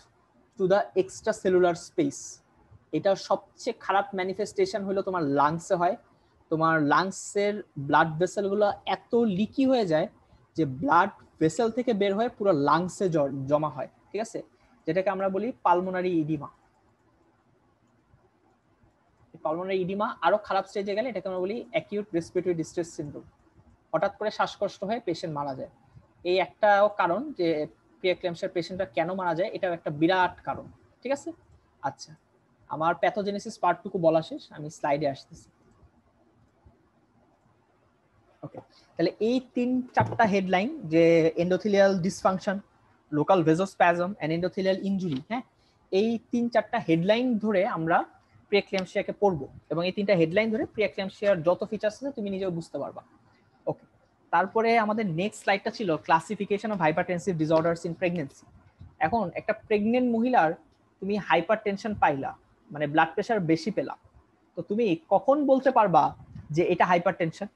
to the extra cellular space. এটা সবচেয়ে খারাপ ম্যানিফেস্টেশন হলো তোমার লাংসে হয়। তোমার লাংসের ব্লাড ভেসেল গুলো এত লিকি হয়ে যায় যে ব্লাড ভেসেল থেকে বের হয়ে পুরো লাংসে জমা হয়, ঠিক আছে, যেটাকে আমরা বলি পালমোনারি ইডিমা। পালমোনারি ইডিমা আরো খারাপ স্টেজে গেলে এটাকে আমরা বলি অ্যাকিউট রেসপিরেটরি ডিস্ট্রেস সিনড্রোম। হঠাৎ করে শ্বাসকষ্ট হয়ে পেশেন্ট মারা যায়। এই একটাও কারণ যে প্রিএক্লেমশিয়ার পেশেন্টরা কেন মারা যায়, এটাও একটা বিরাট কারণ, ঠিক আছে। আচ্ছা, আমার প্যাথোজেনেসিস পার্টটুকু বলা শেষ, আমি স্লাইডে আসতেছি। ওকে, তাহলে এই 3-4টা হেডলাইন যে endothelial dysfunction, local vasospasm and endothelial injury, হ্যাঁ, এই 3-4টা হেডলাইন ধরে আমরা প্রিএক্লেমশিয়াকে পড়বো, এবং এই 3টা হেডলাইন ধরে প্রিএক্লেমশিয়ার যত ফিচার্স আছে তুমি নিজেও বুঝতে পারবা। ওকে, তারপরে আমাদের নেক্সট স্লাইডটা ছিল classification of hypertensive disorders in pregnancy. এখন একটা প্রেগনেন্ট মহিলার তুমি হাইপারটেনশন পাইলা, মানে ব্লাড প্রেশার বেশি পেলা, তো তুমি কখন বলতে পারবা যে এটা হাইপারটেনশন?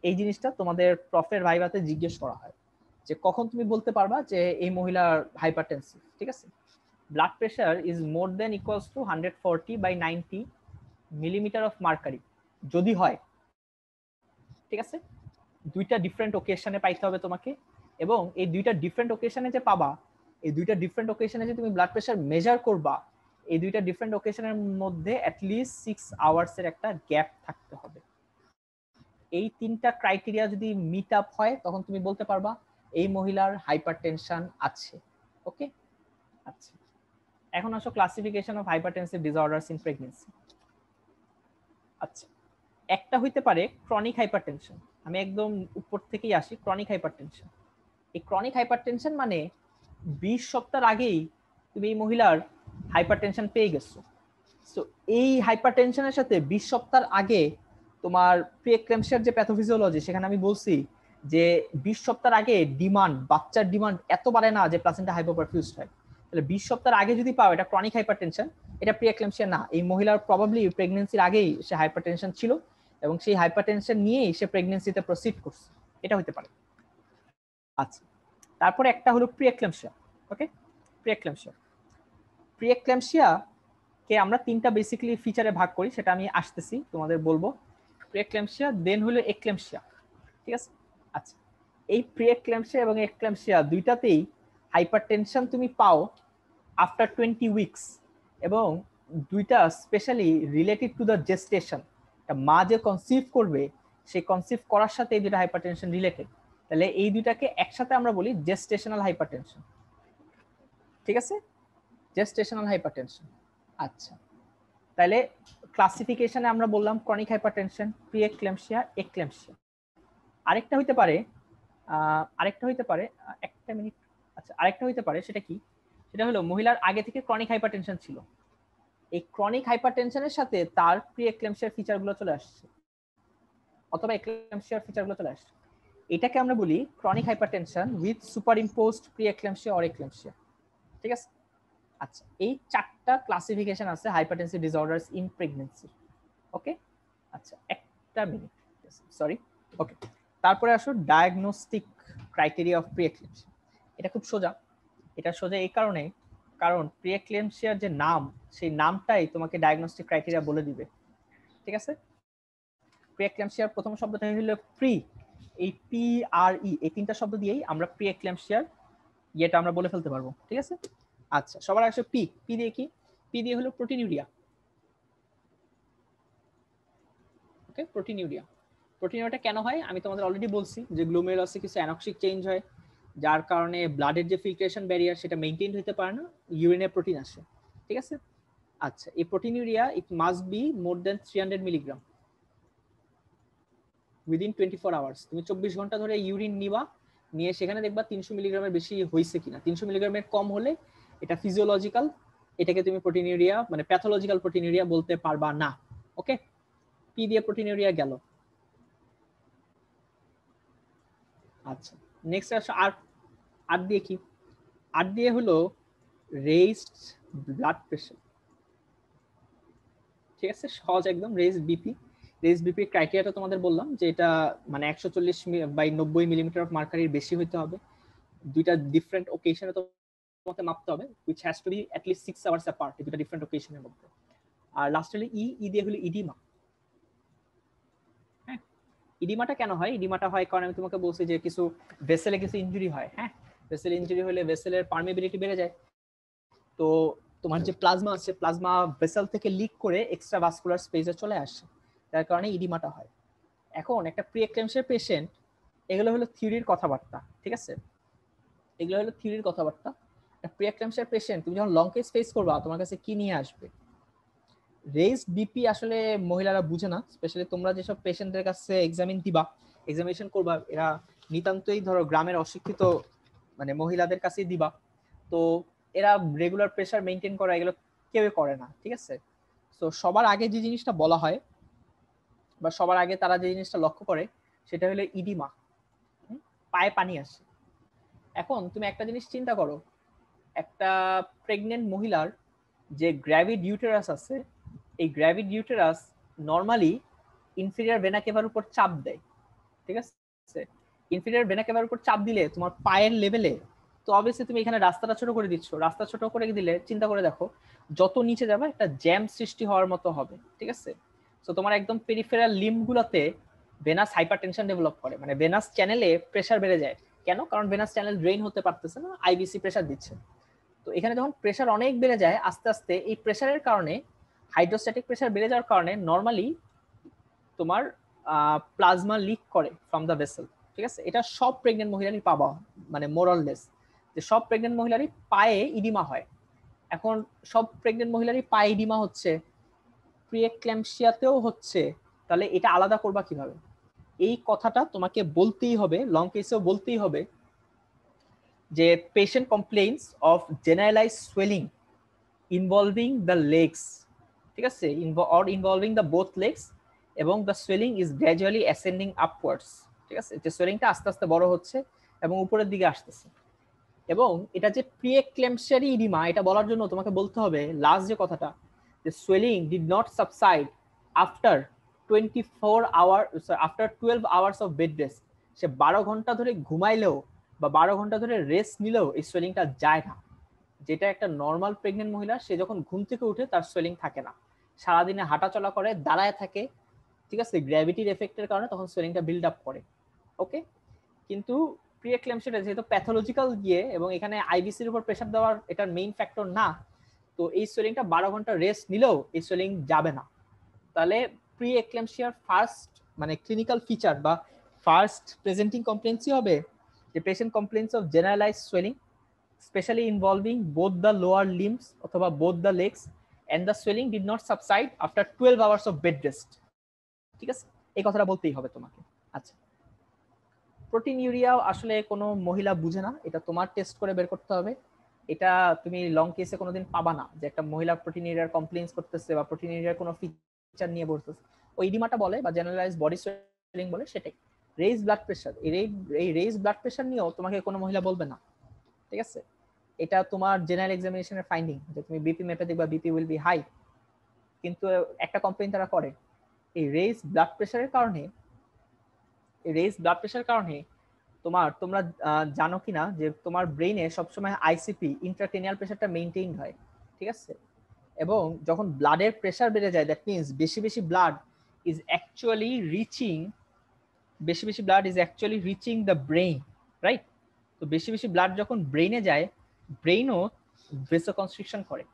এই জিনিসটা তোমাদের প্রফের ভাইভাতে জিজ্ঞেস করা হয় যে কখন তুমি বলতে পারবা যে এই মহিলার হাইপারটেনসিভ, ঠিক আছে। Blood pressure is more then equals to 140/90 millimetre of mercury যদি হয়, ঠিক আছে। দুইটা ডিফারেন্ট ওকেশনে পাইতে হবে তোমাকে, এবং এই দুইটা ডিফারেন্ট ওকেশনে যে পাবা, এই দুইটা ডিফারেন্ট ওকেশনে যে তুমি ব্লাড প্রেশার মেজার করবা, এই দুইটা ডিফারেন্ট ওকেশনের মধ্যে অ্যাটলিস্ট 6 আওয়ার্সের একটা গ্যাপ থাকতে হবে। এই 3টা ক্রাইটেরিয়া যদি মিট আপ হয় তখন তুমি বলতে পারবা এই মহিলার হাইপারটেনশন আছে। ওকে, আচ্ছা, এখন আসো classification of hypertensive disorders in pregnancy. আচ্ছা, একটা হইতে পারে ক্রনিক হাইপারটেনশন। আমি একদম উপর থেকেই আসি, ক্রনিক হাইপারটেনশন। এই ক্রনিক হাইপারটেনশন মানে 20 সপ্তাহ আগেই তুমি এই মহিলার হাইপারটেনশন পেয়ে গেছো। সো এই হাইপারটেনশনের সাথে 20 সপ্তাহ আগে তোমার প্রিএক্লেমশিয়ার যে প্যাথোফিজিওলজি, সেখানে আমি বলছি যে 20 সপ্তাহ আগে বাচ্চার ডিমান্ড এত বাড়ে না যে প্লাসেন্টা হাইপোপারফিউজড হয়। তাহলে 20 সপ্তাহ আগে যদি পাও, এটা ক্রনিক হাইপারটেনশন, এটা প্রিএক্লেমশিয়া না। এই মহিলার প্রবাবলি প্রেগন্যান্সির আগেই সে হাইপারটেনশন ছিল, এবং সেই হাইপারটেনশন নিয়েই সে প্রেগন্যান্সিতে প্রসিড করছে, এটা হতে পারে। আচ্ছা, তারপরে একটা হলো প্রিএক্লেমশিয়া। ওকে, প্রিএক্লেমশিয়া কে আমরা 3টা বেসিক্যালি ফিচারে ভাগ করি, সেটা আমি আসতেছি তোমাদের বলবো। প্রিএক্লেমশিয়া, দেন হলো এক্লেমশিয়া, ঠিক আছে। আচ্ছা, এই প্রিএক্লেমশিয়া এবং এক্লেমশিয়া দুইটাতেই হাইপারটেনশন তুমি পাও আফটার 20 উইকস, এবং দুইটা specially related to the gestation. মা যে কনসিভ করবে, সেই কনসিভ করার সাথে এই দুইটা হাইপারটেনশন রিলেটেড। তাহলে এই দুইটাকে একসাথে আমরা বলি জেস্টেশনাল হাইপারটেনশন, ঠিক আছে, জেস্টেশনাল হাইপারটেনশন। আচ্ছা, তাহলে ক্লাসিফিকেশনে আমরা বললাম ক্রনিক হাইপারটেনশন, প্রিএক্লেমশিয়া, এক্লেমশিয়া। আরেকটা হইতে পারে একটা মিনিট। আচ্ছা, আরেকটা হইতে পারে, সেটা কি? সেটা হলো মহিলার আগে থেকে ক্রনিক হাইপারটেনশন ছিল, এই ক্রনিক হাইপারটেনশনের সাথে তার প্রিএক্লেমশিয়ার ফিচারগুলো চলে আসছে, অথবা এক্লেমশিয়ার ফিচারগুলো চলে আসছে। এটাকে আমরা বলি chronic hypertension with superimposed preeclampsia or eclampsia, ঠিক আছে। আচ্ছা, এই 4টা ক্লাসিফিকেশন আছে hypertensive disorders in pregnancy. Okay, আচ্ছা, একটা মিনিট, সরি। ওকে, তারপরে আসো ডায়াগনস্টিক ক্রাইটেরিয়া অফ প্রিএক্লেমশিয়া। এটা খুব সোজা। এটা সোজা এই কারণে, কারণ প্রিএক্লেমশিয়ার যে নাম, সেই নামটাই তোমাকে ডায়াগনস্টিক ক্রাইটেরিয়া বলে দিবে, ঠিক আছে। প্রিএক্লেমশিয়ার প্রথম শব্দটা হলো প্রি, এই পি আর ই, এই 3টা শব্দ দিয়েই আমরা প্রিএক্লেমশিয়ার ইয়েটা আমরা বলে ফেলতে পারবো, ঠিক আছে। আচ্ছা, সবার আগে পি, পি দিয়ে কি? পি দিয়ে হলো প্রোটিনিউরিয়া। ওকে, প্রোটিনিউরিয়াটা কেন হয় আমি তোমাদের অলরেডি বলছি, যে গ্লোমেরুলাসে কিছু অ্যানক্সিক চেঞ্জ হয়, যার কারণে ব্লাডের যে ফিল্ট্রেশন ব্যারিয়ার সেটা মেইনটেইন হতে পারে না, ইউরিনে প্রোটিন আসে, ঠিক আছে। আচ্ছা, এই proteinuria it must be more than 300 milligram within 24 hours. তুমি 24 ঘন্টা ধরে ইউরিন নিবা, নিয়ে সেখানে দেখবা 300 মিলিগ্রামের বেশি হয়েছে কিনা। 300 মিলিগ্রামের কম হলে এটা ফিজিওলজিক্যাল, এটাকে তুমি প্রোটিনিউরিয়া মানে প্যাথোলজিক্যাল প্রোটিনিউরিয়া বলতে পারবা না। ওকে, পি দিয়ে প্রোটিনিউরিয়া গেল। আচ্ছা, নেক্সট আসো আর দিয়ে কি? আর দিয়ে হলো রেইজড ব্লাড প্রেশার, ঠিক আছে, সহজ একদম, রেইজড বিপি। রেজ বিপি ক্রাইটেরিয়াটা তোমাদের বললাম যে এটা মানে 140/90 মিলিমিটার অফ মার্কারির বেশি হইতে হবে, দুইটা ডিফারেন্ট ওকেশনে তোমাকে মাপতে হবে, which has to be at least 6 hours apart, দুটো ডিফারেন্ট ওকেশনের মধ্যে। আর লাস্ট হলো ই দিয়ে হলো ইডিমা। হ্যাঁ, ইডিমাটা কেন হয়? ইডিমাটা হয় কারণ আমি তোমাকে বলছি যে কিছু ভেসেলে কিছু ইনজুরি হয়। হ্যাঁ, ভেসেল ইনজুরি হলে ভেসেলের পারমিবিলিটি বেড়ে যায়, তো তোমার যে প্লাজমা আছে প্লাজমা ভেসেল থেকে লিক করে এক্সট্রা ভাস্কুলার স্পেসে চলে আসে, যার কারণে ইডিমাটা হয়। এখন একটা প্রি এক্লেমসিয়ার পেশেন্ট, এগুলো হলো থিওরির কথাবার্তা, ঠিক আছে, এগুলো হলো থিওরির কথাবার্তা। প্রি এক্লেমসিয়ার পেশেন্ট তুমি যখন লং কেস ফেস করবা, তোমার কাছে কি নিয়ে আসবে? রেজড বিপি আসলে মহিলারা বুঝে না, স্পেশালি তোমরা যেসব পেশেন্টদের কাছে এক্সামিন দিবা, এক্সামিনেশন করবা, এরা নিতান্তই ধরো গ্রামের অশিক্ষিত মানে মহিলাদের কাছেই দিবা, তো এরা রেগুলার প্রেসার মেনটেন করা এগুলো কেউ করে না, ঠিক আছে। তো সবার আগে যে জিনিসটা বলা হয় বা সবার আগে তারা যে জিনিসটা লক্ষ্য করে সেটা হলো ইডিমা, পায়ে পানি আসে। এখন তুমি একটা জিনিস চিন্তা করো, একটা প্রেগনেন্ট মহিলার যে গ্র্যাভিড ইউটেরাস আছে, এই gravid uterus normally inferior vena কেভার উপর চাপ দেয়, ঠিক আছে। ইনফেরিয়র ভেনা কেভার উপর চাপ দিলে তোমার পায়ের লেভেলে, তো অবভিয়াসলি তুমি এখানে রাস্তাটা ছোট করে দিচ্ছ, রাস্তা ছোট করে দিলে চিন্তা করে দেখো যত নিচে যাবে একটা জ্যাম সৃষ্টি হওয়ার মতো হবে, ঠিক আছে। তো তোমার একদম পেরিফেরাল লিম্বগুলোতে ভেনাস হাইপারটেনশন ডেভেলপ করে, মানে ভেনাস চ্যানেলে প্রেসার বেড়ে যায়। কেন? কারণ ভেনাস চ্যানেল ড্রেইন হতে পারতেছে না, আইবিসি প্রেসার দিচ্ছে। তো এখানে যখন প্রেসার অনেক বেড়ে যায় আস্তে আস্তে, এই প্রেসারের কারণে হাইড্রোস্ট্যাটিক প্রেসার বেড়ে যাওয়ার কারণে নরমালি তোমার প্লাজমা লিক করে ফ্রম দ্য ভেসেল, ঠিক আছে। এটা সব প্রেগনেন্ট মহিলারই পাবা, মানে মোরাললেস যে সব প্রেগনেন্ট মহিলারই পায়ে ইডিমা হয়। এখন সব প্রেগনেন্ট মহিলারই পায়ে ইডিমা হচ্ছে, প্রিএক্ল্যাম্পসিয়াতেও হচ্ছে, তাহলে এটা আলাদা করবা কিভাবে? এই কথাটা তোমাকে বলতেই হবে, লং কেসেও বলতেই হবে যে patient complains of generalize swelling involving the legs, ঠিক আছে, or involving the both legs, এবং the swelling is gradually ascending upwards, ঠিক আছে, যে সোয়েলিংটা আস্তে আস্তে বড় হচ্ছে এবং উপরের দিকে আসতেছে। এবং এটা যে প্রিএক্লেম্পসিয়ারি ইডিমা, এটা বলার জন্য তোমাকে বলতে হবে লাস্ট যে কথাটা, যে swelling did not subside after 12 hours of bed rest. সে 12 ঘন্টা ধরে ঘুমাইলেও বা 12 ঘন্টা ধরে রেস্ট নিলেও এই সোয়েলিংটা যায় না। যেটা একটা নর্মাল প্রেগনেন্ট মহিলা, সে যখন ঘুম থেকে উঠে তার সোয়েলিং থাকে না, সারাদিনে হাঁটাচলা করে, দাঁড়ায় থাকে, ঠিক আছে, গ্র্যাভিটির এফেক্টের কারণে তখন সোয়েলিংটা বিল্ড আপ করে। ওকে, কিন্তু প্রিএক্লেম্পসিয়া যেহেতু প্যাথোলজিক্যাল গিয়ে এবং এখানে আইবিসির উপর প্রেসার দেওয়ার এটার মেইন ফ্যাক্টর না, তো এই সোয়েলিংটা 12 ঘন্টা রেস্ট নিলেও এই সোয়েলিং যাবে না। তাহলে প্রিএক্লেম্পসিয়ার ফার্স্ট মানে ক্লিনিক্যাল ফিচার বা ফার্স্ট প্রেজেন্টিং কমপ্লেন্সি হবে যে patient complains of generalize swelling specially involving both the lower limbs অথবা both the legs, and the swelling did not subside after 12 hours of bed rest, ঠিক আছে, এই কথাটা বলতেই হবে তোমাকে। আচ্ছা, প্রোটিন ইউরিয়াও আসলে কোনো মহিলা বুঝে না, এটা তোমার টেস্ট করে বের করতে হবে। এটা তুমি লং কেসে কোনোদিন পাবা না যে একটা মহিলা প্রোটিন ইউরিয়ার কমপ্লেইন্স করতেছে বা প্রোটিন ইউরিয়ার কোনো ফিচার নিয়ে বলতেছে। ওই ইডিমাটা বলে বা জেনারেলাইজ বডি সোয়েলিং বলে সেটাই। রেইজ ব্লাড প্রেশার, এই রেইজ ব্লাড প্রেশার নিয়েও তোমাকে কোনো মহিলা বলবে না, ঠিক আছে। এটা তোমার জেনারেল এক্সামিনেশনের ফাইন্ডিং যে তুমি বিপি মেপে দেখবা বিপি উইল বি হাই, কিন্তু একটা কমপ্লেইন তারা করে এই রেইজ ব্লাড প্রেশারের কারণে, রেইজ ব্লাড প্রেশার কারণে তোমরা জানো কিনা যে তোমার ব্রেইনে সবসময় আইসিপি ইন্ট্রাক্রেনিয়াল প্রেশারটা মেইনটেইন হয়, ঠিক আছে। এবং যখন ব্লাডের প্রেশার বেড়ে যায় দ্যাট মিন্স বেশি বেশি blood is actually reaching the brain, right. তো বেশি বেশি ব্লাড যখন ব্রেইনে যায়, ব্রেইনও ভেসোকনস্ট্রিকশন করে।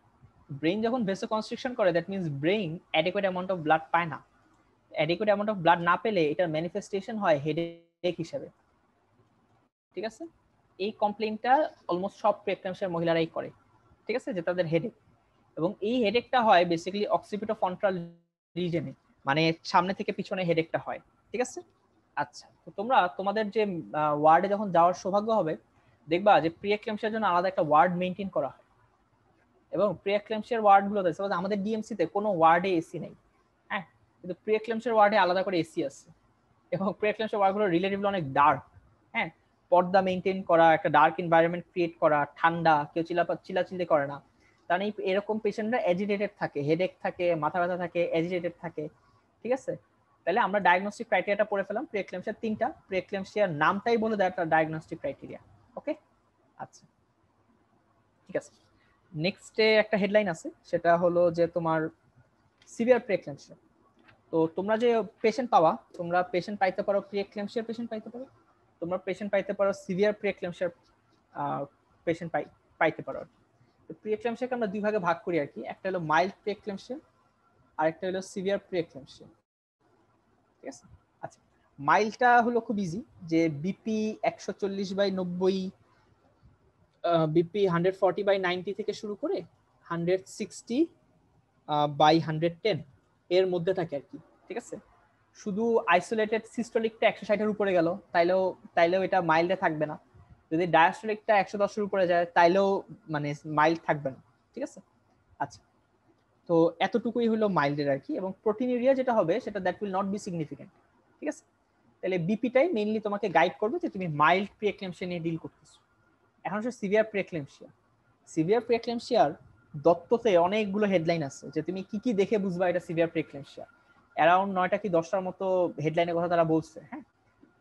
ব্রেইন যখন ভেসোকনস্ট্রিকশন করে that means brain adequate amount of blood পায় না। অ্যাডিকুয়েট অ্যামাউন্ট অফ ব্লাড না পেলে এটার ম্যানিফেস্টেশন হয় হেডেক হিসেবে, ঠিক আছে। এই কমপ্লেইনটা অলমোস্ট সব প্রেগন্যান্সির মহিলারাই করে, ঠিক আছে, যে তাদের হেডেক। এবং এই হেডেকটা হয় বেসিক্যালি অক্সিপিটোফ্রন্টাল রিজনে, মানে সামনে থেকে পিছনে হেডেকটা হয়, ঠিক আছে। আচ্ছা, তো তোমরা তোমাদের যে ওয়ার্ডে যখন যাওয়ার সৌভাগ্য হবে, দেখবা যে প্রিএক্লেম্পসিয়ার জন্য আলাদা একটা ওয়ার্ড মেইনটেইন করা হয়। এবং প্রিএক্লেম্পসিয়ার ওয়ার্ডগুলোতে সাপোজ আমাদের ডিএমসি তে কোনো ওয়ার্ডে এসি নেই, হ্যাঁ, কিন্তু প্রিএক্লেম্পসিয়ার ওয়ার্ডে আলাদা করে এসি আছে। এবং প্রিএক্লেম্পসিয়ার ওয়ার্ডগুলো রিলেটিভলি অনেক ডার্ক, হ্যাঁ, পর্দা মেইনটেইন করা, একটা ডার্ক এনভায়রনমেন্ট ক্রিয়েট করা, ঠান্ডা, কেউ চিল্লাচিল্লি করে না। তাহলে এরকম পেশেন্টরা এজিটেটেড থাকে, হেডেক থাকে, মাথা ব্যথা থাকে, এজিটেটেড থাকে, ঠিক আছে। তাহলে আমরা ডায়াগনস্টিক ক্রাইটেরিয়াটা পড়ে ফেলাম। প্রিএক্লেমশিয়ার 3টা, প্রিএক্লেমশিয়ার নামটাই বলে দেয় একটা ডায়াগনস্টিক ক্রাইটেরিয়া। ওকে, আচ্ছা ঠিক আছে। নেক্সটে একটা হেডলাইন আছে, সেটা হলো যে তোমার সিভিয়ার প্রিএক্লেমশিয়া। তো তোমরা যে পেশেন্ট পাওয়া, তোমরা পেশেন্ট পাইতে পারো প্রিএক্লেমশিয়ার পেশেন্ট পাইতে পারো, তোমরা পেশেন্ট পাইতে পারো সিভিয়ার প্রিএক্লেমশিয়ার পেশেন্ট পাইতে পারো। তো প্রিএক্লেমশিয়াকে আমরা দুই ভাগে ভাগ করি আর কি, একটা হলো মাইল্ড প্রিএক্লেমশিয়া আর একটা হলো সিভিয়ার প্রিএক্লেমশিয়া। ঠিক আছে, আচ্ছা মাইল্ডটা হলো খুব ইজি, যে বিপি 140/90, বিপি 140/90 থেকে শুরু করে 160/110 এর মধ্যে থাকে আর কি। ঠিক আছে, শুধু আইসোলেটেড সিস্টোলিকটা 160-এর উপরে গেল তাইলেও এটা মাইল্ডে থাকবে না, যদি ডায়াস্টোলিকটা 110-এর উপরে যায় তাইলেও মানে মাইল্ড থাকবে না। ঠিক আছে, আচ্ছা তো এতটুকুই হলো মাইল্ডের আর কি। এবং প্রোটিনিউরিয়া যেটা হবে সেটা that will not be significant. ঠিক আছে, তাহলে বিপিটাই মেইনলি তোমাকে গাইড করবে যে তুমি মাইল্ড প্রিএক্লেমশিয়া নিয়ে ডিল করতেছো। এখন হচ্ছে সিভিয়ার প্রিএক্লেমশিয়া। সিভিয়ার প্রিএক্লেমশিয়ার দত্ততে অনেকগুলো হেডলাইন আছে, যে তুমি কি কি দেখে বুঝবা এটা সিভিয়ার প্রিএক্লেমশিয়া। অ্যারাউন্ড 9টা কি 10টার মতো হেডলাইনের কথা তারা বলছে। হ্যাঁ,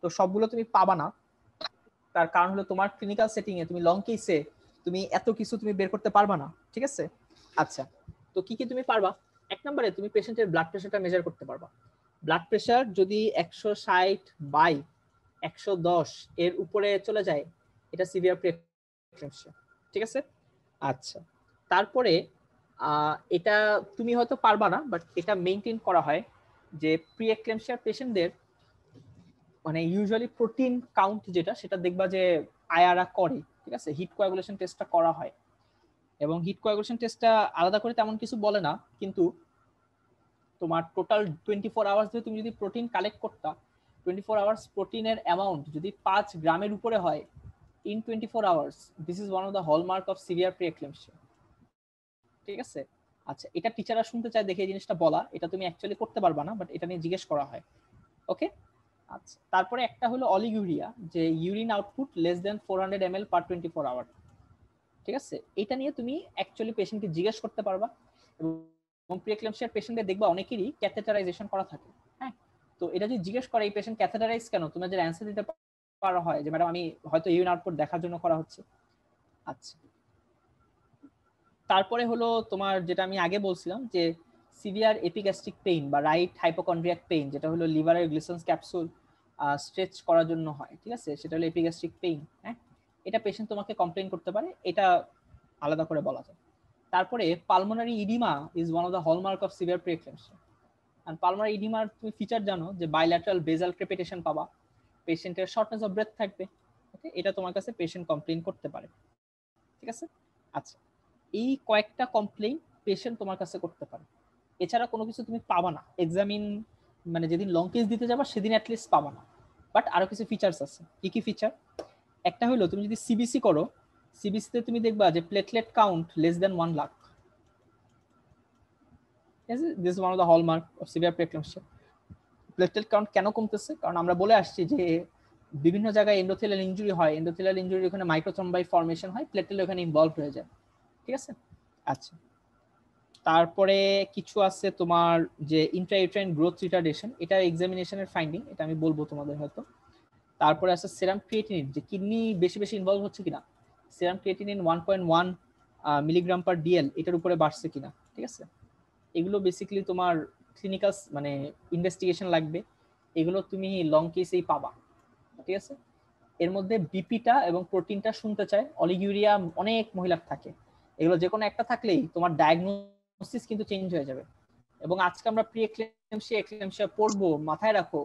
তো সবগুলো তুমি পাবা না, তার কারণ হলো তোমার ক্লিনিক্যাল সেটিং এ তুমি লং কেসে তুমি এত কিছু তুমি বের করতে পারবা না। ঠিক আছে, আচ্ছা তো কি কি তুমি পারবা? এক নম্বরে তুমি পেশেন্টের ব্লাড প্রেশারটা মেজার করতে পারবা। ব্লাড প্রেশার যদি 160/110 এর উপরে চলে যায়, এটা সিভিয়ার প্রিএক্লেমশিয়া। ঠিক আছে, আচ্ছা তারপরে এটা তুমি হয়তো পারবা না, বাট এটা মেইনটেইন করা হয় যে প্রিএক্লেমশিয়ার পেশেন্টদের মানে ইউজুয়ালি প্রোটিন কাউন্ট যেটা সেটা দেখবা যে আয়ারা করে। ঠিক আছে, হিট কোয়াগুলেশন টেস্টটা করা হয়, এবং হিট কোয়াগুলেশন টেস্টটা আলাদা করে তেমন কিছু বলে না, কিন্তু তোমার টোটাল 24 আওয়ার্স ধরে তুমি যদি প্রোটিন কালেক্ট করতা, 24 আওয়ার্স প্রোটিনের অ্যামাউন্ট যদি 5 গ্রামের উপরে হয় in 24 hours, this is one of the hallmark of severe preeclampsia. ঠিক আছে, আচ্ছা এটা টিচাররা শুনতে চায় দেখে এই জিনিসটা বলা, এটা তুমি অ্যাকচুয়ালি করতে পারবা না, বাট এটা নিয়ে জিজ্ঞেস করা হয়। ওকে, আচ্ছা তারপরে একটা হলো অলিগুরিয়া, যে urine output less than 400 ml পার 24 আওয়ার। ঠিক আছে, এটা নিয়ে তুমি অ্যাকচুয়ালি পেশেন্টকে জিজ্ঞেস করতে পারবা। এবং প্রিএক্লেমশিয়ার পেশেন্টদের দেখবা অনেকেরই ক্যাথেটারাইজেশন করা থাকে। হ্যাঁ, তো এটা যদি জিজ্ঞেস করে এই পেশেন্ট ক্যাথেটারাইজ কেন, তোমার যে অ্যান্সার দিতে পারা হয় যে ম্যাডাম আমি হয়তো ইউরিন আউটপুট দেখার জন্য করা হচ্ছে। আচ্ছা তারপরে হলো তোমার যেটা আমি আগে বলছিলাম যে সিভিয়ার এপিগ্যাস্ট্রিক পেইন বা রাইট হাইপোকন্ড্রিয়াক পেইন, যেটা হলো লিভারের গ্লিসেন্স ক্যাপসুল স্ট্রেচ করার জন্য হয়। ঠিক আছে, সেটা হলো এপিগ্যাস্ট্রিক পেইন। হ্যাঁ, এটা পেশেন্ট তোমাকে কমপ্লেইন করতে পারে, এটা আলাদা করে বলা যায়। তারপরে pulmonary oedema is one of the hallmark of severe preeclampsia. And pulmonary ইডিমার তুমি ফিচার জানো যে বাইল্যাটারাল বেজাল ক্রেপিটেশন পাবা, পেশেন্টের শর্টনেস অফ ব্রেথ থাকবে। ওকে, এটা তোমার কাছে পেশেন্ট কমপ্লেইন করতে পারে। ঠিক আছে, আচ্ছা এই কয়েকটা কমপ্লেইন পেশেন্ট তোমার কাছে করতে পারে, এছাড়া কোনো কিছু তুমি পাবা না। এক্সামিন মানে যেদিন লং কেস দিতে যাবা সেদিন অ্যাটলিস্ট পাবা না। বাট আরো কিছু ফিচার্স আছে। কি কি ফিচার? একটা হলো তুমি যদি সিবিসি করো, সিবিসিতে তুমি দেখবা যে platelet count less than 1 lakh. This is one of the hallmark of severe preeclampsia. Platelet count কেন কমতেছে? কারণ আমরা বলে আসছি যে বিভিন্ন জায়গায় এন্ডোথেলিয়াল ইনজুরি হয়, এন্ডোথেলিয়াল ইনজুরি ওখানে মাইক্রোথ্রম্বাই ফর্মেশন হয়, প্লেটলেট ওখানে ইনভলভ হয়ে যায়। ঠিক আছে, আচ্ছা তারপরে কিছু আছে তোমার যে ইন্ট্রাইউট্রাইন গ্রোথ রিটার্ডেশন, এটা এক্সামিনেশনের ফাইন্ডিং, এটা আমি বলবো তোমাদের হয়তো। তারপরে আছে সেরাম ক্রিয়েটিনিন, যে কিডনি বেশি বেশি ইনভলভ হচ্ছে কিনা, সেরাম ক্রিয়েটিনিন 1.1 মিলিগ্রাম পার ডিএল এটার উপরে বাড়ছে কিনা। ঠিক আছে, এগুলো বেসিক্যালি তোমার ক্লিনিক্যাল মানে ইনভেস্টিগেশন লাগবে, এগুলো তুমি লং কেসেই পাবা। ঠিক আছে, এর মধ্যে বিপিটা এবং প্রোটিনটা শুনতে চায়, অলিগুরিয়া অনেক মহিলার থাকে, এগুলো যে কোনো একটা থাকলেই তোমার ডায়াগনোসিস কিন্তু চেঞ্জ হয়ে যাবে। এবং আজকে আমরা প্রি এক্লেমশিয়া পড়বো, মাথায় রাখো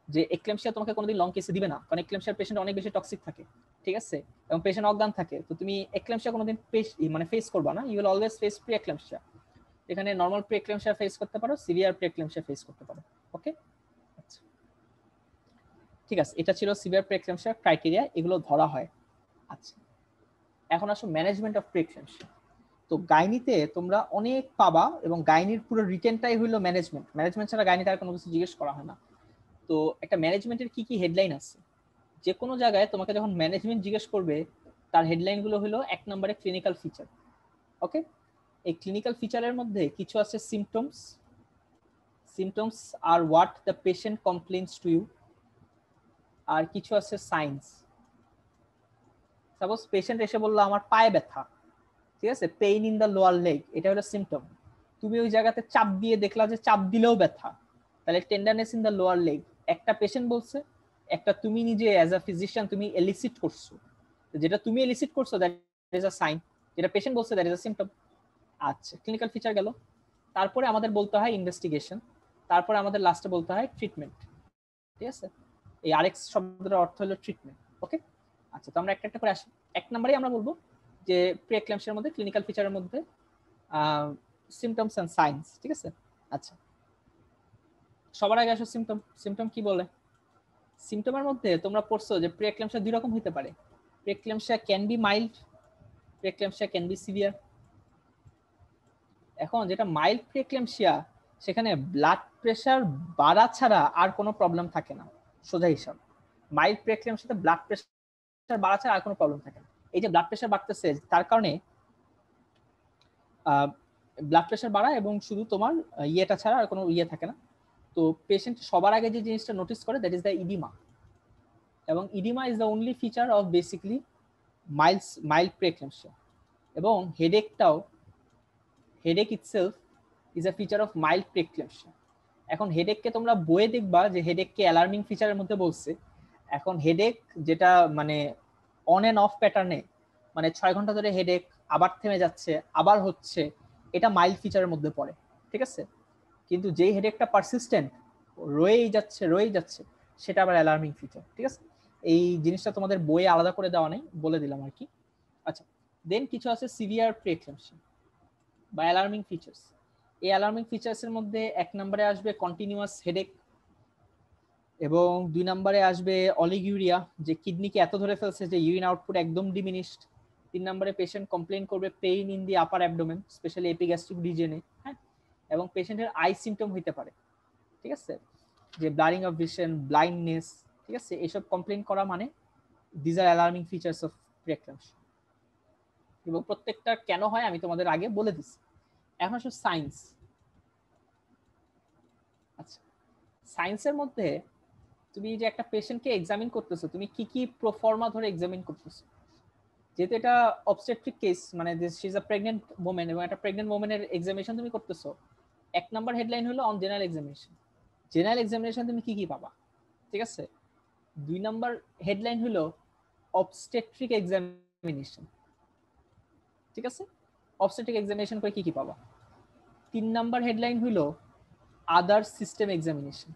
যে এক্লেমশিয়া তোমাকে কোনোদিন লং কেসে দিবে না, কারণ এক্লেমশিয়ার পেশেন্ট অনেক বেশি টক্সিক থাকে। ঠিক আছে, এবং পেশেন্ট অজ্ঞান থাকে, তো তুমি এক্লেমশিয়া কোনোদিন মানে ফেস করবা না, you will always face preeclampsia. এখানে নরমাল প্রি এক্লেমশিয়া ফেস করতে পারো, সিভিয়ার প্রি এক্লেমশিয়া ফেস করতে পারো। ওকে, ঠিক আছে, এটা ছিল সিভিয়ার প্রি এক্লেমশিয়ার ক্রাইটেরিয়া, এগুলো ধরা হয়। আচ্ছা এখন আসো ম্যানেজমেন্ট অফ প্রি এক্লেমশিয়া। তো গাইনিতে তোমরা অনেক পাবা, এবং গাইনির পুরো রিটেনটাই হলো ম্যানেজমেন্ট। ম্যানেজমেন্ট ছাড়া গাইনিতে আর কোনো কিছু জিজ্ঞেস করা হয় না। তো একটা ম্যানেজমেন্টের কি কি হেডলাইন আছে, যে কোনো জায়গায় তোমাকে যখন ম্যানেজমেন্ট জিজ্ঞেস করবে তার হেডলাইন গুলো হলো এক নম্বরে ক্লিনিক্যাল ফিচার। ওকে, এই ক্লিনিক্যাল ফিচারের মধ্যে কিছু আছে symptoms, symptoms are what the patient complains to you. আর কিছু আছে সাইন্স। সাপোজ পেশেন্ট এসে বললো আমার পায়ে ব্যথা, ঠিক আছে, pain in the lower leg, এটা হলো সিমটম। তুমি ওই জায়গাতে চাপ দিয়ে দেখলা যে চাপ দিলেও ব্যথা, তাহলে tenderness in the lower leg. একটা পেশেন্ট বলছে, একটা তুমি নিজে অ্যাজ আ ফিজিশিয়ান তুমি এলিসিট করছো, যেটা তুমি এলিসিট করছো দ্যাট ইজ আ সাইন, যেটা পেশেন্ট বলছে দ্যাট ইজ আ সিমটম। আচ্ছা, ক্লিনিক্যাল ফিচার গেল। তারপরে আমাদের বলতে হয় ইনভেস্টিগেশন, তারপরে আমাদের লাস্টে বলতে হয় ট্রিটমেন্ট। ঠিক আছে, এই আরএক্স শব্দের অর্থ হলো ট্রিটমেন্ট। ওকে, আচ্ছা, তো আমরা একটা একটা করে আসি। এক নম্বরেই আমরা বলবো যে প্রি-এক্লাম্পসিয়ার মধ্যে ক্লিনিক্যাল ফিচারের মধ্যে সিমটমস এন্ড সাইন্স। ঠিক আছে, আচ্ছা, সবার আগে আসো সিমটম। সিমটম কি বলে? সিমটমের মধ্যে তোমরা পড়ছো যে প্রি-এক্লাম্পসিয়া দুই রকম হতে পারে। Pre-eclampsia can be mild, pre-eclampsia can be severe. এখন যেটা মাইল্ড প্রি-এক্লাম্পসিয়া, সেখানে ব্লাড প্রেশার বাড়া ছাড়া আর কোনো প্রবলেম থাকে না, সোজা হিসাব। মাইল্ড প্রি-এক্লাম্পসিয়াতে ব্লাড প্রেশার বাড়া ছাড়া আর কোনো প্রবলেম থাকে না। এই যে ব্লাড প্রেশার বাড়তেছে, তার কারণে ব্লাড প্রেশার বাড়া এবং শুধু তোমার ইয়েটা ছাড়া আর কোনো ইয়ে থাকে না। তো পেশেন্ট সবার আগে যে জিনিসটা নোটিস করে দ্যাট ইজ দ্য ইডিমা, এবং oedema is the only feature of basically mild preeclampsia. এবং হেডেকটাও, headache itself is a feature of mild preeclampsia. এখন হেডেককে তোমরা বইয়ে দেখবা যে হেডেককে অ্যালার্মিং ফিচারের মধ্যে বলছে। এখন হেডেক যেটা মানে অন এন্ড অফ প্যাটার্নে, মানে 6 ঘন্টা ধরে হেডেক, আবার থেমে যাচ্ছে, আবার হচ্ছে, এটা মাইল্ড ফিচারের মধ্যে পড়ে। ঠিক আছে, কিন্তু যেই হেডেকটা পারসিস্টেন্ট, রয়েই যাচ্ছে, সেটা আবার অ্যালার্মিং ফিচার। ঠিক আছে, এই জিনিসটা তোমাদের বইয়ে আলাদা করে দেওয়া নেই, বলে দিলাম আর কি। আচ্ছা, দেন কিছু আছে সিভিয়ার প্রি-এক্লাম্পসিয়া বা অ্যালার্মিং ফিচার্স। এই অ্যালার্মিং ফিচার্স এর মধ্যে 1 নম্বরে আসবে কন্টিনিউয়াস হেডেক, এবং 2 নম্বরে আসবে অলিগুরিয়া, যে কিডনিকে এত ধরে ফেলছে যে ইউরিন আউটপুট একদম ডিমিনিশড। 3 নম্বরে পেশেন্ট কমপ্লেইন করবে pain in the upper abdomen, specially epigastric রিজিয়নে। হ্যাঁ, এবং পেশেন্টের আই সিমটম হইতে পারে। ঠিক আছে, যে ব্লারিং অফ ভিশন, ব্লাইন্ডনেস। ঠিক আছে, এইসব কমপ্লেইন করা মানে these are alarming features of pre-eclampsia. এবং প্রত্যেকটা কেন হয় আমি তোমাদের আগে বলে দিচ্ছি। এখন আসলে সায়েন্স। আচ্ছা, সায়েন্সের মধ্যে তুমি যে একটা পেশেন্টকে এক্সামিন করতেছো, তুমি কি কি প্রোফর্মা ধরে এক্সামিন করতেছো। যেহেতু এটা অবস্টেট্রিক কেস, মানে she is a pregnant women, এবং একটা প্রেগন্যান্ট ওমেনের এক্সামিনেশন তুমি করতেছো, 1 নাম্বার হেডলাইন হলো on general examination. General examination তুমি কি কি পাবা। ঠিক আছে, 2 নাম্বার হেডলাইন হলো অবস্টেট্রিক এক্সামিনেশন। ঠিক আছে, অবস্টেট্রিক এক্সামিনেশন করে কি কি পাবা। 3 নাম্বার হেডলাইন হলো আদার সিস্টেম এক্সামিনেশন।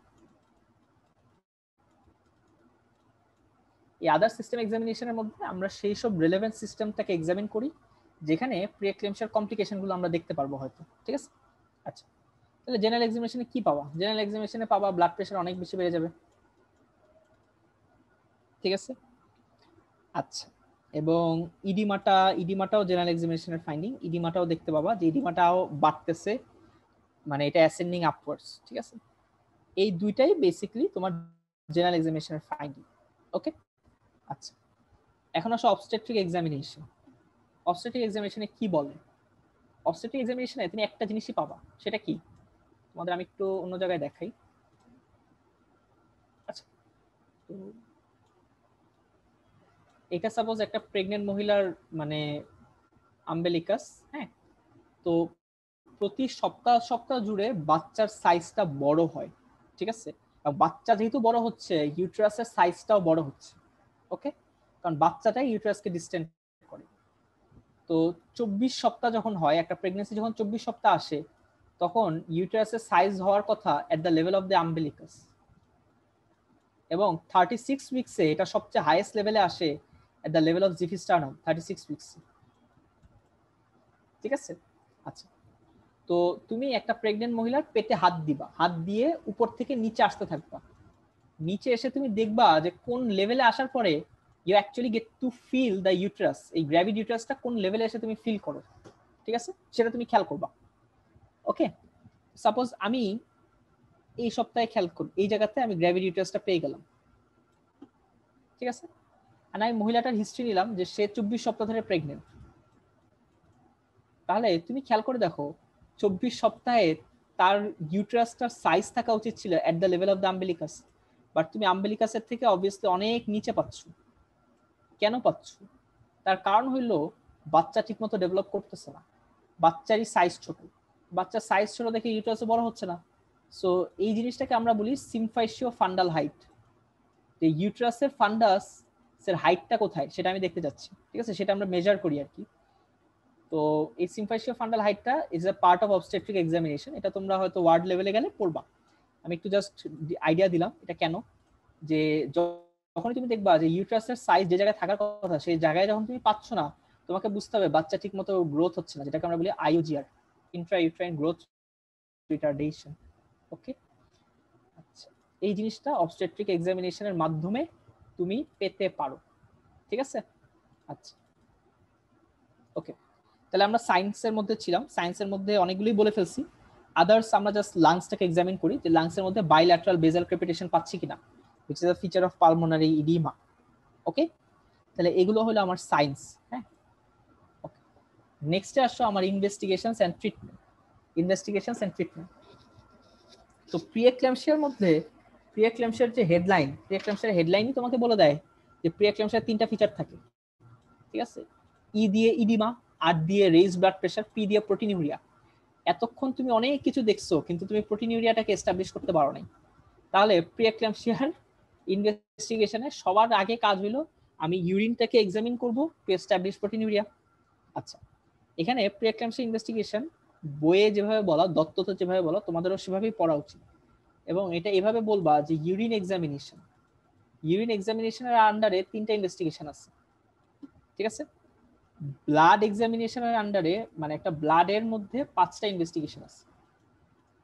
এই আদার সিস্টেম এক্সামিনেশনের মধ্যে আমরা সেই সব রিলেভেন্ট সিস্টেমটাকে এক্সামিন করি যেখানে প্রি-এক্লাম্পসিয়ার কমপ্লিকেশনগুলো আমরা দেখতে পারবো হয়তো। ঠিক আছে, আচ্ছা, তাহলে জেনারেল এক্সামিনেশনে কি পাবা। জেনারেল এক্সামিনেশনে পাবা ব্লাড প্রেশার অনেক বেশি বেড়ে যাবে। ঠিক আছে, আচ্ছা, এবং ইডিমাটাও জেনারেল এক্সামিনেশনের ফাইন্ডিং। ইডিমাটাও দেখতে পাবা যে ইডিমাটাও বাড়তেছে, মানে এটা অ্যাসেন্ডিং আপওয়ার্ডস। ঠিক আছে, এই দুইটাই বেসিক্যালি তোমার জেনারেল এক্সামিনেশনের ফাইন্ডিং। ওকে, আচ্ছা, এখন আসো অবস্টেট্রিক এক্সামিনেশন। অবস্টেট্রিক এক্সামিনেশনে কি বলে। অবস্টেট্রিক এক্সামিনেশনে তুমি একটা জিনিসই পাবা, সেটা কি তোমাদের আমি একটু অন্য জায়গায় দেখাই। আচ্ছা, তো এটা সাপোজ একটা প্রেগনেন্ট মহিলার মানে আম্বেলিকাস। হ্যাঁ, তো প্রতি সপ্তাহ জুড়ে বাচ্চার সাইজটা বড় হয়। ঠিক আছে, বাচ্চা যেহেতু বড় হচ্ছে, ইউট্রাসের সাইজটাও বড় হচ্ছে। ওকে, কারণ বাচ্চাটাই ইউট্রাসকে ডিস্টেন্স করে। তো 24 সপ্তাহ যখন হয়, একটা প্রেগনেন্সি যখন 24 সপ্তাহ আসে, তখন ইউটেরাসের সাইজ হওয়ার কথা at the level of the umbilicus, এবং 36 উইকসে এটা সবচেয়ে হাইয়েস্ট লেভেলে আসে at the level of xiphisternum 36 weeks. ঠিক আছে, আচ্ছা, তো তুমি একটা প্রেগনেন্ট মহিলার পেটে হাত দিবা, হাত দিয়ে উপর থেকে নিচে আসতে থাকবা। নিচে এসে তুমি দেখবা যে কোন লেভেলে আসার পরে you actually get to feel the uterus, এই গ্র্যাভিড ইউট্রাসটা কোন লেভেলে এসে তুমি ফিল করো। ঠিক আছে, সেটা তুমি খেয়াল করবা। ওকে, সাপোজ আমি এই সপ্তাহে খেয়াল করি, এই জায়গাতে আমি গ্র্যাভিড ইউট্রাসটা পেয়ে গেলাম। ঠিক আছে, আর আমি মহিলাটার হিস্ট্রি নিলাম যে সে 24 সপ্তাহ ধরে প্রেগনেন্ট। তাহলে তুমি খেয়াল করে দেখো 24 সপ্তাহে তার ইউট্রাসটার সাইজ থাকা উচিত ছিল এট the level of the umbilicus, but তুমি আম্বিলিকাসের থেকে অবভিয়াসলি অনেক নিচে পাচ্ছ। কেন পাচ্ছ? তার কারণ হইলো বাচ্চা ঠিকমতো ডেভেলপ করতেছে না, বাচ্চারই সাইজ ছোট, বাচ্চার সাইজ ছোট দেখে ইউট্রাসও বড় হচ্ছে না। সো এই জিনিসটাকে আমরা বলি সিমফাইসিও ফান্ডাল হাইট। যে ইউট্রাসের ফান্ডাস এর হাইটটা কোথায় সেটা আমি দেখতে যাচ্ছি, ঠিক আছে, সেটা আমরা মেজার করি আর কি। তো এই সিমফাইসিও ফান্ডাল হাইটটা is a part of obstetric examination, এটা তোমরা হয়তো ওয়ার্ড লেভেলে গেলে পড়বা। আমি একটু জাস্ট আইডিয়া দিলাম এটা কেন, যে যখন তুমি দেখবা যে ইউট্রাসের সাইজ যে জায়গায় থাকার কথা সেই জায়গায় যখন তুমি পাচ্ছ না, তোমাকে বুঝতে হবে বাচ্চা ঠিক মতো গ্রোথ হচ্ছে না, যেটাকে আমরা বলি আইইউজিআর, ইন্ট্রা ইউট্রাইন গ্রোথ রিটার্ডেশন। ওকে, আচ্ছা, এই জিনিসটা অবস্টেট্রিক এক্সামিনেশনের মাধ্যমে তুমি পেতে পারো, ঠিক আছে। আচ্ছা, ওকে, তাহলে আমরা সায়েন্সের মধ্যে ছিলাম, সায়েন্সের মধ্যে অনেকগুলোই বলে ফেলছি। আদার্স আমরা জাস্ট লাংসটাকে এক্সামিন করি যে লাংসের মধ্যে বাইল্যাটারাল বেজাল ক্রেপিটেশন পাচ্ছি কিনা, which is a feature of pulmonary edema. ওকে, তাহলে এগুলো হলো আমার সায়েন্স। হ্যাঁ, ওকে, নেক্সটে আসো আমার investigations and treatment. Investigations and treatment, তো প্রিএক্লাম্পসিয়ার মধ্যে প্রিএক্লাম্পসিয়ার যে হেডলাইন, প্রিএক্লাম্পসিয়ার হেডলাইনই তোমাকে বলে দেয় যে প্রিএক্লাম্পসিয়ার তিনটা ফিচার থাকে, ঠিক আছে। ই দিয়ে ইডিমা, আর দিয়ে রেইজ ব্লাড প্রেশার, পি দিয়ে প্রোটিনিউরিয়া। এতক্ষণ তুমি অনেক কিছু দেখছো কিন্তু তুমি প্রোটিনিউরিয়াটাকে এস্টাবলিশ করতে পারো নাই। তাহলে প্রিএক্লাম্পসিয়ার ইনভেস্টিগেশনে সবার আগে কাজ হলো আমি ইউরিনটাকে এক্সামিন করব টু এস্টাবলিশ প্রোটিনিউরিয়া। আচ্ছা, এখানে প্রিএক্লাম্পসিয়া ইনভেস্টিগেশন বইয়ে যেভাবে বলা, দত্তত যেভাবে বলা, তোমাদেরও সেভাবেই পড়া উচিত। এবং এটা এভাবে বলবা যে ইউরিন এক্সামিনেশন, ইউরিন এক্সামিনেশনের আন্ডারে তিনটা ইনভেস্টিগেশন আছে, ঠিক আছে। ব্লাড এক্সামিনেশনের আন্ডারে মানে একটা ব্লাডের মধ্যে 5টা ইনভেস্টিগেশন আছে।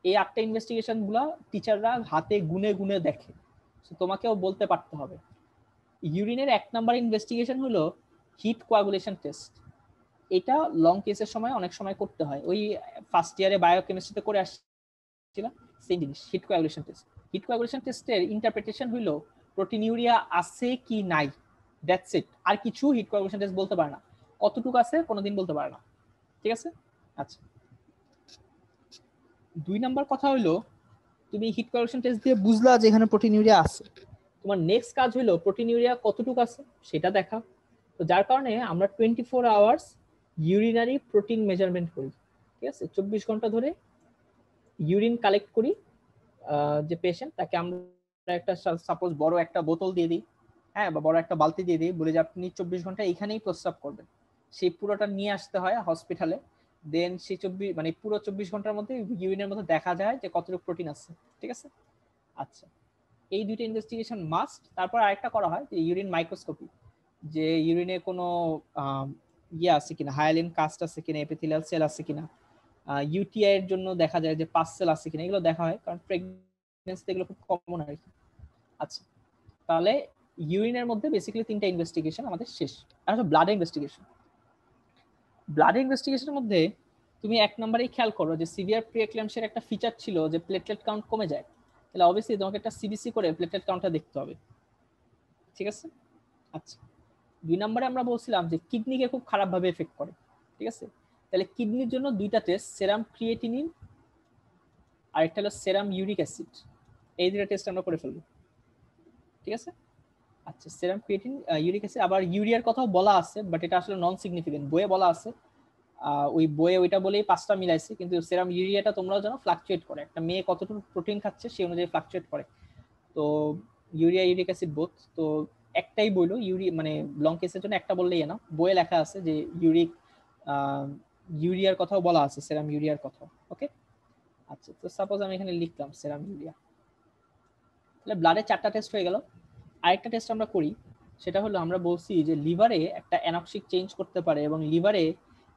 এই 8টা ইনভেস্টিগেশন গুলা টিচাররা হাতে গুনে গুনে দেখে, তোমাকেও বলতে পারতে হবে। ইউরিনের 1 নাম্বার ইনভেস্টিগেশন হলো হিট কোয়াগুলেশন টেস্ট। এটা লং কেসের সময় অনেক সময় করতে হয়, ওই ফার্স্ট ইয়ারে বায়োকেমিস্ট্রিতে করে আসছিলাম সেম জিনিস, heat coagulation test. Heat coagulation টেস্টের ইন্টারপ্রিটেশন হলো প্রোটিনিউরিয়া আছে কি নাই, দ্যাটস ইট। আর কিছু হিট কোয়াগুলেশন টেস্ট বলতে পারে না, কতটুকু আছে কোনোদিন বলতে পারে না, ঠিক আছে। আচ্ছা, 2 নাম্বার কথা হলো তুমি হিট কোয়াগুলেশন টেস্ট দিয়ে বুঝলা যে এখানে প্রোটিনিউরিয়া আছে, তোমার নেক্সট কাজ হলো প্রোটিনিউরিয়া কতটুকু আছে সেটা দেখা। তো যার কারণে আমরা 24 আওয়ার্স ইউরিনারি প্রোটিন মেজারমেন্ট করি, ঠিক আছে। 24 ঘন্টা ধরে ইউরিন কালেক্ট করি, যে পেশেন্ট তাকে আমরা একটা সাপোজ বড় একটা বোতল দিয়ে দিই, হ্যাঁ, বা বড় একটা বালতি দিয়ে দিই, বলে যে আপনি 24 ঘন্টা এখানেই প্রস্রাব করবেন। সেই পুরোটা নিয়ে আসতে হয় হসপিটালে, দেন সেই 24 মানে পুরো 24 ঘন্টার মধ্যে ইউরিনের মধ্যে দেখা যায় যে কতটুকু প্রোটিন আছে, ঠিক আছে। আচ্ছা, এই দুইটা ইনভেস্টিগেশন মাস্ট। তারপর আরেকটা করা হয় যে ইউরিন মাইক্রোস্কোপি, যে ইউরিনে কোনো ইয়ে আছে কিনা, হায়ালিন কাস্ট আছে কিনা, এপিথেলিয়াল সেল আছে কিনা, ইউটিআই এর জন্য দেখা যায় যে পাস সেল আছে কিনা, এগুলো দেখা হয় কারণ প্রেগন্যান্সিতে এগুলো খুব কমন আর কি। আচ্ছা, তাহলে ইউরিনের মধ্যে বেসিক্যালি 3টা ইনভেস্টিগেশন আমাদের শেষ। আর হচ্ছে ব্লাড ইনভেস্টিগেশন। ব্লাড ইনভেস্টিগেশনের মধ্যে তুমি 1 নম্বরেই খেয়াল করো যে সিভিয়ার প্রিএক্লাম্পসিয়ার একটা ফিচার ছিল যে প্লেটলেট কাউন্ট কমে যায়, তাহলে অবভিয়াসলি তোমাকে একটা সিবিসি করে প্লেটলেট কাউন্টটা দেখতে হবে, ঠিক আছে। আচ্ছা, 2 নম্বরে আমরা বলছিলাম যে কিডনিকে খুব খারাপ ভাবে এফেক্ট করে, ঠিক আছে। তাহলে কিডনির জন্য 2টা টেস্ট, সেরাম ক্রিয়েটিনিন আর একটা হলো সেরাম ইউরিক অ্যাসিড, এই 2টা টেস্ট আমরা করে ফেলবো, ঠিক আছে। আচ্ছা, সেরাম ক্রিয়েটিন, ইউরিক অ্যাসিড, আবার ইউরিয়ার কথাও বলা আছে বাট এটা আসলে নন সিগনিফিকেন্ট, বইয়ে বলা আছে, ওই বইয়ে ওইটা বলেই 5টা মিলাইছে, কিন্তু সেরাম ইউরিয়াটা তোমরাও জানো ফ্লাকচুয়েট করে, একটা মেয়ে কতটুকু প্রোটিন খাচ্ছে সেই অনুযায়ী ফ্লাকচুয়েট করে। তো ইউরিয়া ইউরিক অ্যাসিড বোথ, তো একটাই বইলো মানে লং কেসের জন্য একটা বললেই না, বইয়ে লেখা আছে যে ইউরিয়ার কথাও বলা আছে, সেরাম ইউরিয়ার কথা। ওকে, আচ্ছা, তো সাপোজ আমি এখানে লিখলাম সেরাম ইউরিয়া, তাহলে ব্লাডে 4টা টেস্ট হয়ে গেল। আরেকটা টেস্ট আমরা করি, সেটা হলো আমরা বলছি যে লিভারে একটা অ্যানক্সিক চেঞ্জ করতে পারে এবং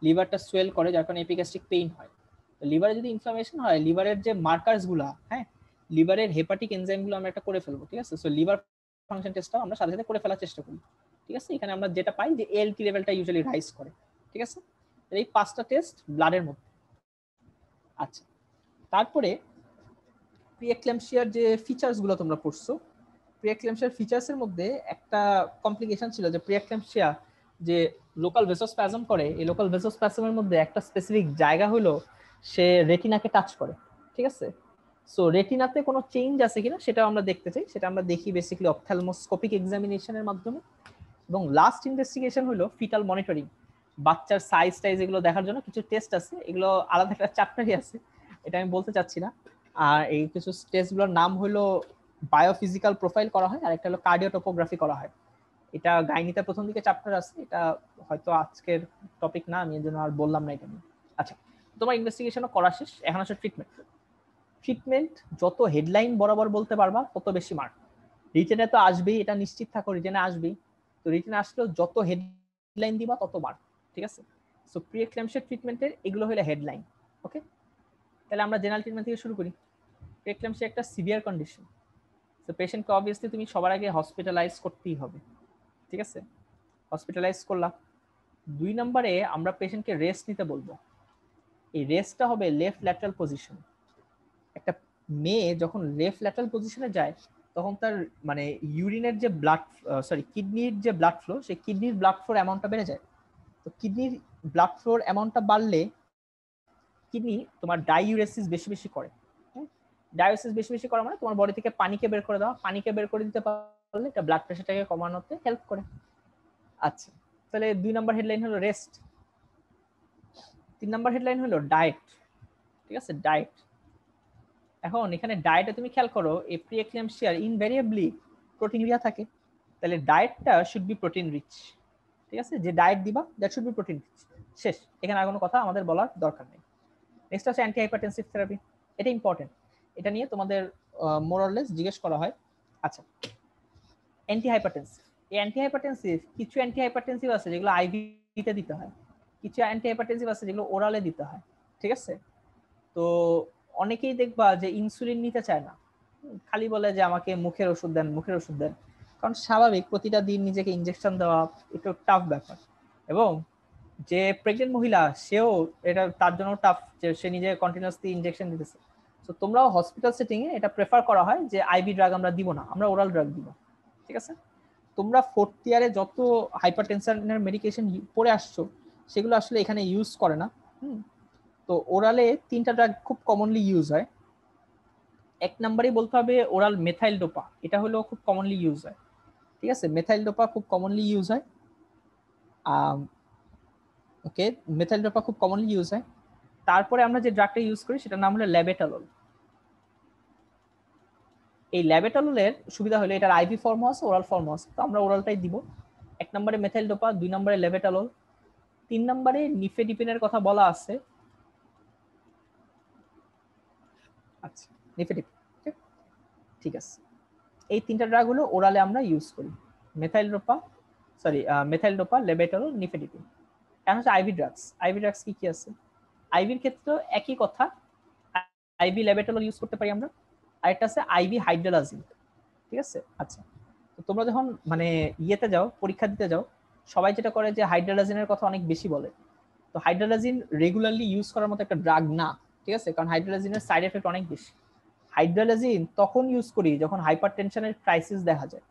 লিভারটা সোয়েল করে, যার কারণে এপিগ্যাস্ট্রিক পেইন হয়। তো লিভারে যদি ইনফ্লামেশন হয়, লিভারের যে মার্কার্স গুলা, হ্যাঁ, লিভারের হেপাটিক এনজাইম গুলো আমরা একটা করে ফেলবো, ঠিক আছে। সো লিভার ফাংশন টেস্টটাও আমরা সাথে সাথে করে ফেলার চেষ্টা করি, ঠিক আছে। এখানে আমরা যেটা পাই যে এএলটি লেভেলটা ইউজুয়ালি রাইজ করে, ঠিক আছে। এই 5টা টেস্ট ব্লাডের মধ্যে। আচ্ছা, তারপরে প্রিএক্লাম্পসিয়ার যে ফিচার্স গুলো তোমরা পড়ছো, প্রিএক্লাম্পসিয়ার ফিচার্সের মধ্যে একটা কমপ্লিকেশন ছিল যে প্রিএক্লাম্পসিয়া যে লোকাল ভেসোস্প্যাজম করে, এই লোকাল ভেসোস্প্যাজমের মধ্যে একটা স্পেসিফিক জায়গা হলো সে রেটিনাকে টাচ করে, ঠিক ঠিক আছে। সো রেটিনাতে কোনো চেঞ্জ আছে কিনা সেটা আমরা দেখতে চাই, সেটা আমরা দেখি বেসিক্যালি অপথ্যালমোস্কোপিক এক্সামিনেশনের মাধ্যমে। এবং লাস্ট ইনভেস্টিগেশন হলো ফিটাল মনিটরিং, বাচ্চার সাইজ টাইজ এগুলো দেখার জন্য কিছু টেস্ট আছে, এগুলো আলাদা একটা চ্যাপ্টারই আছে, এটা আমি বলতে চাচ্ছি না। আর এই কিছু টেস্টগুলোর নাম হলো বায়োফিজিক্যাল প্রোফাইল করা হয়, আর একটা হলো কার্ডিওটোপোগ্রাফি করা হয়। এটা গাইনিতে প্রথম দিকে চ্যাপ্টার আছে, এটা হয়তো আজকের টপিক না, আমি এর জন্য আর বললাম না এটা নিয়ে। আচ্ছা, তোমার ইনভেস্টিগেশনও করা শেষ, এখন আসলে ট্রিটমেন্ট। ট্রিটমেন্ট যত হেডলাইন বরাবর বলতে পারবা তত বেশি মার্ক। রিটেনে তো আসবেই, এটা নিশ্চিত থাকো, রিটেনে আসবেই। তো রিটেনে আসলেও যত হেডলাইন দিবা তত মার্ক, ঠিক আছে। সো প্রি এক্লাম্পসিয়া ট্রিটমেন্টের এগুলো হলো হেডলাইন। ওকে, তাহলে আমরা জেনারেল ট্রিটমেন্ট থেকে শুরু করি। প্রি এক্লাম্পসিয়া একটা সিভিয়ার কন্ডিশন, তো পেশেন্টকে অবভিয়াসলি তুমি সবার আগে হসপিটালাইজ করতেই হবে, ঠিক আছে। হসপিটালাইজ করলাম। 2 নম্বরে আমরা পেশেন্টকে রেস্ট নিতে বলবো। এই রেস্টটা হবে লেফট ল্যাটারাল পজিশন। একটা মেয়ে যখন লেফট ল্যাটারাল পজিশনে যায় তখন তার মানে ইউরিনের যে ব্লাড কিডনির যে ব্লাড ফ্লো, সেই কিডনির ব্লাড ফ্লোর অ্যামাউন্টটা বেড়ে যায়। তো কিডনির ব্লাড ফ্লোর অ্যামাউন্টটা বাড়লে কিডনি তোমার ডাইউরেসিস বেশি বেশি করে। ডায়ালিসিস বেশি বেশি করা মানে তোমার বডি থেকে পানিকে বের করে দেওয়া, পানিকে বের করে দিতে পারলে এটা ব্লাড প্রেশারটাকে কমানোতে হেল্প করে। আচ্ছা, তাহলে 2 নম্বর হেডলাইন হলো রেস্ট। 3 নম্বর হেডলাইন হলো ডায়েট, ঠিক আছে, ডায়েট। এখন এখানে ডায়েটে তুমি খেয়াল করো এই প্রি এক্লাম্পসিয়ার ইনভেরিয়েবলি প্রোটিনুরিয়া থাকে, তাহলে ডায়েটটা শুড বি প্রোটিন রিচ, ঠিক আছে। যে ডায়েট দিবা that should be protein rich, শেষ, এখানে আর কোনো কথা আমাদের বলার দরকার নেই। নেক্সট হচ্ছে অ্যান্টি হাইপারটেনসিভ থেরাপি, এটা ইম্পর্টেন্ট, এটা নিয়ে তোমাদের মোরলেস জিজ্ঞেস করা হয়। আচ্ছা, অ্যান্টি হাইপারটেনসিভ, এই অ্যান্টি হাইপারটেনসিভ কিছু অ্যান্টি হাইপারটেনসিভ আছে যেগুলো আইভিতে দিতে হয়, কিছু অ্যান্টি হাইপারটেনসিভ আছে যেগুলো ওরালে দিতে হয়, ঠিক আছে। তো অনেকেই দেখবা যে ইনসুলিন নিতে চায় না, খালি বলে যে আমাকে মুখের ওষুধ দেন, মুখের ওষুধ দেন, কারণ স্বাভাবিক প্রতিটা দিন নিজেকে ইনজেকশন দেওয়া একটু টাফ ব্যাপার। এবং যে প্রেগনেন্ট মহিলা সেও এটা তার জন্য টাফ যে সে নিজে কন্টিনিউয়াসলি ইনজেকশন দিতেছে। তো তোমরাও হসপিটাল সেটিং এ এটা প্রেফার করা হয় যে আইভি ড্রাগ আমরা দিব না, আমরা ওরাল ড্রাগ দিব, ঠিক আছে। তোমরা 4th ইয়ারে যত হাইপারটেনশনের মেডিকেশন পড়ে আসছো সেগুলো আসলে এখানে ইউজ করে না। তো ওরালে 3টা ড্রাগ খুব কমনলি ইউজ হয়। 1 নম্বরেই বলতে হবে ওরাল মেথাইল ডোপা, এটা হলো খুব কমনলি ইউজ হয়, ঠিক আছে। মেথাইল ডোপা খুব কমনলি ইউজ হয়, ওকে, মেথাইল ডোপা খুব কমনলি ইউজ হয়। তারপরে আমরা যে ড্রাগটা ইউজ করি সেটার নাম হলো ল্যাবেটালল। এই ল্যাবেটাললের সুবিধা হলো এটার আইভি ফর্ম আছে, ওরাল ফর্ম আছে, তো আমরা ওরালটাই দিব। 1 নম্বরে মেথাইল ডোপা, 2 নম্বরে ল্যাবেটালল, 3 নম্বরে নিফেডিপিনের কথা বলা আছে। আচ্ছা, নিফেডিপিন, ঠিক আছে। এই 3টা ড্রাগ হলো ওরালে আমরা ইউজ করি, মেথাইল ডোপা, ল্যাবেটালল, নিফেডিপিন। এখন হচ্ছে আইভি ড্রাগস। আইভি ড্রাগস কি কি আছে? আইভির ক্ষেত্রে একই কথা, আইভি ল্যাবেটালল ইউজ করতে পারি আমরা, আর একটা আছে আইভি হাইড্রোলাজিন, ঠিক আছে। আচ্ছা, তো তোমরা যখন মানে ইয়েতে যাও, পরীক্ষা দিতে যাও, সবাই যেটা করে যে হাইড্রোলাজিনের কথা অনেক বেশি বলে। তো হাইড্রোলাজিন রেগুলারলি ইউজ করার মতো একটা ড্রাগ না, ঠিক আছে, কারণ হাইড্রোলাজিনের সাইড এফেক্ট অনেক বেশি। হাইড্রোলাজিন তখন ইউজ করি যখন হাইপারটেনশনের ক্রাইসিস দেখা যায়,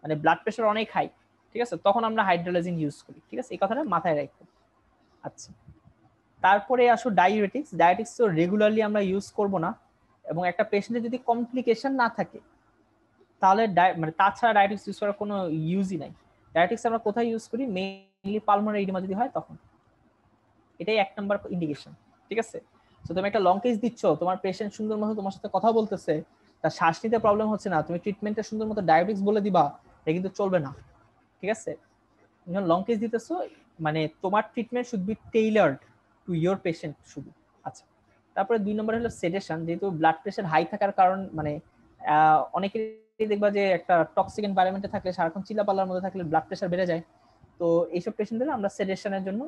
মানে ব্লাড প্রেশার অনেক হাই, ঠিক আছে, তখন আমরা হাইড্রোলাজিন ইউজ করি, ঠিক আছে, এই কথাটা মাথায় রাখো। আচ্ছা, তারপরে আসো ডায়াবেটিক্স। ডায়াবেটিক্স তো রেগুলারলি আমরা ইউজ করব না, এবং একটা পেশেন্টের যদি কমপ্লিকেশন না থাকে তাহলে মানে তাছাড়া ডায়াবেটিক্স ইউজ করার কোনো ইউজই নাই। ডায়াবেটিক্স আমরা কোথায় ইউজ করি? মেইনলি পালমোনারি এডিমা যদি হয় তখন, এটাই 1 নম্বর ইন্ডিকেশন, ঠিক আছে। তো তুমি একটা লং কেস দিচ্ছ, তোমার পেশেন্ট সুন্দর মতো তোমার সাথে কথা বলতেছে, তার শ্বাস নিতে প্রবলেম হচ্ছে না, তুমি ট্রিটমেন্টে সুন্দর মতো ডায়াবেটিক্স বলে দিবা, এটা কিন্তু চলবে না, ঠিক আছে। তুমি যখন লং কেস দিতেছো, মানে তোমার treatment should be tailored to your patient শুধু। আচ্ছা, তারপরে 2 নম্বর হলো সেডেশন। যেহেতু ব্লাড প্রেশার হাই থাকার কারণ মানে অনেকেই দেখবা যে একটা টক্সিক এনভায়রনমেন্টে থাকলে, সারাক্ষণ চিল্লাপাল্লার মধ্যে থাকলে ব্লাড প্রেশার বেড়ে যায়। তো এইসব পেশেন্টদের আমরা সেডেশনের জন্য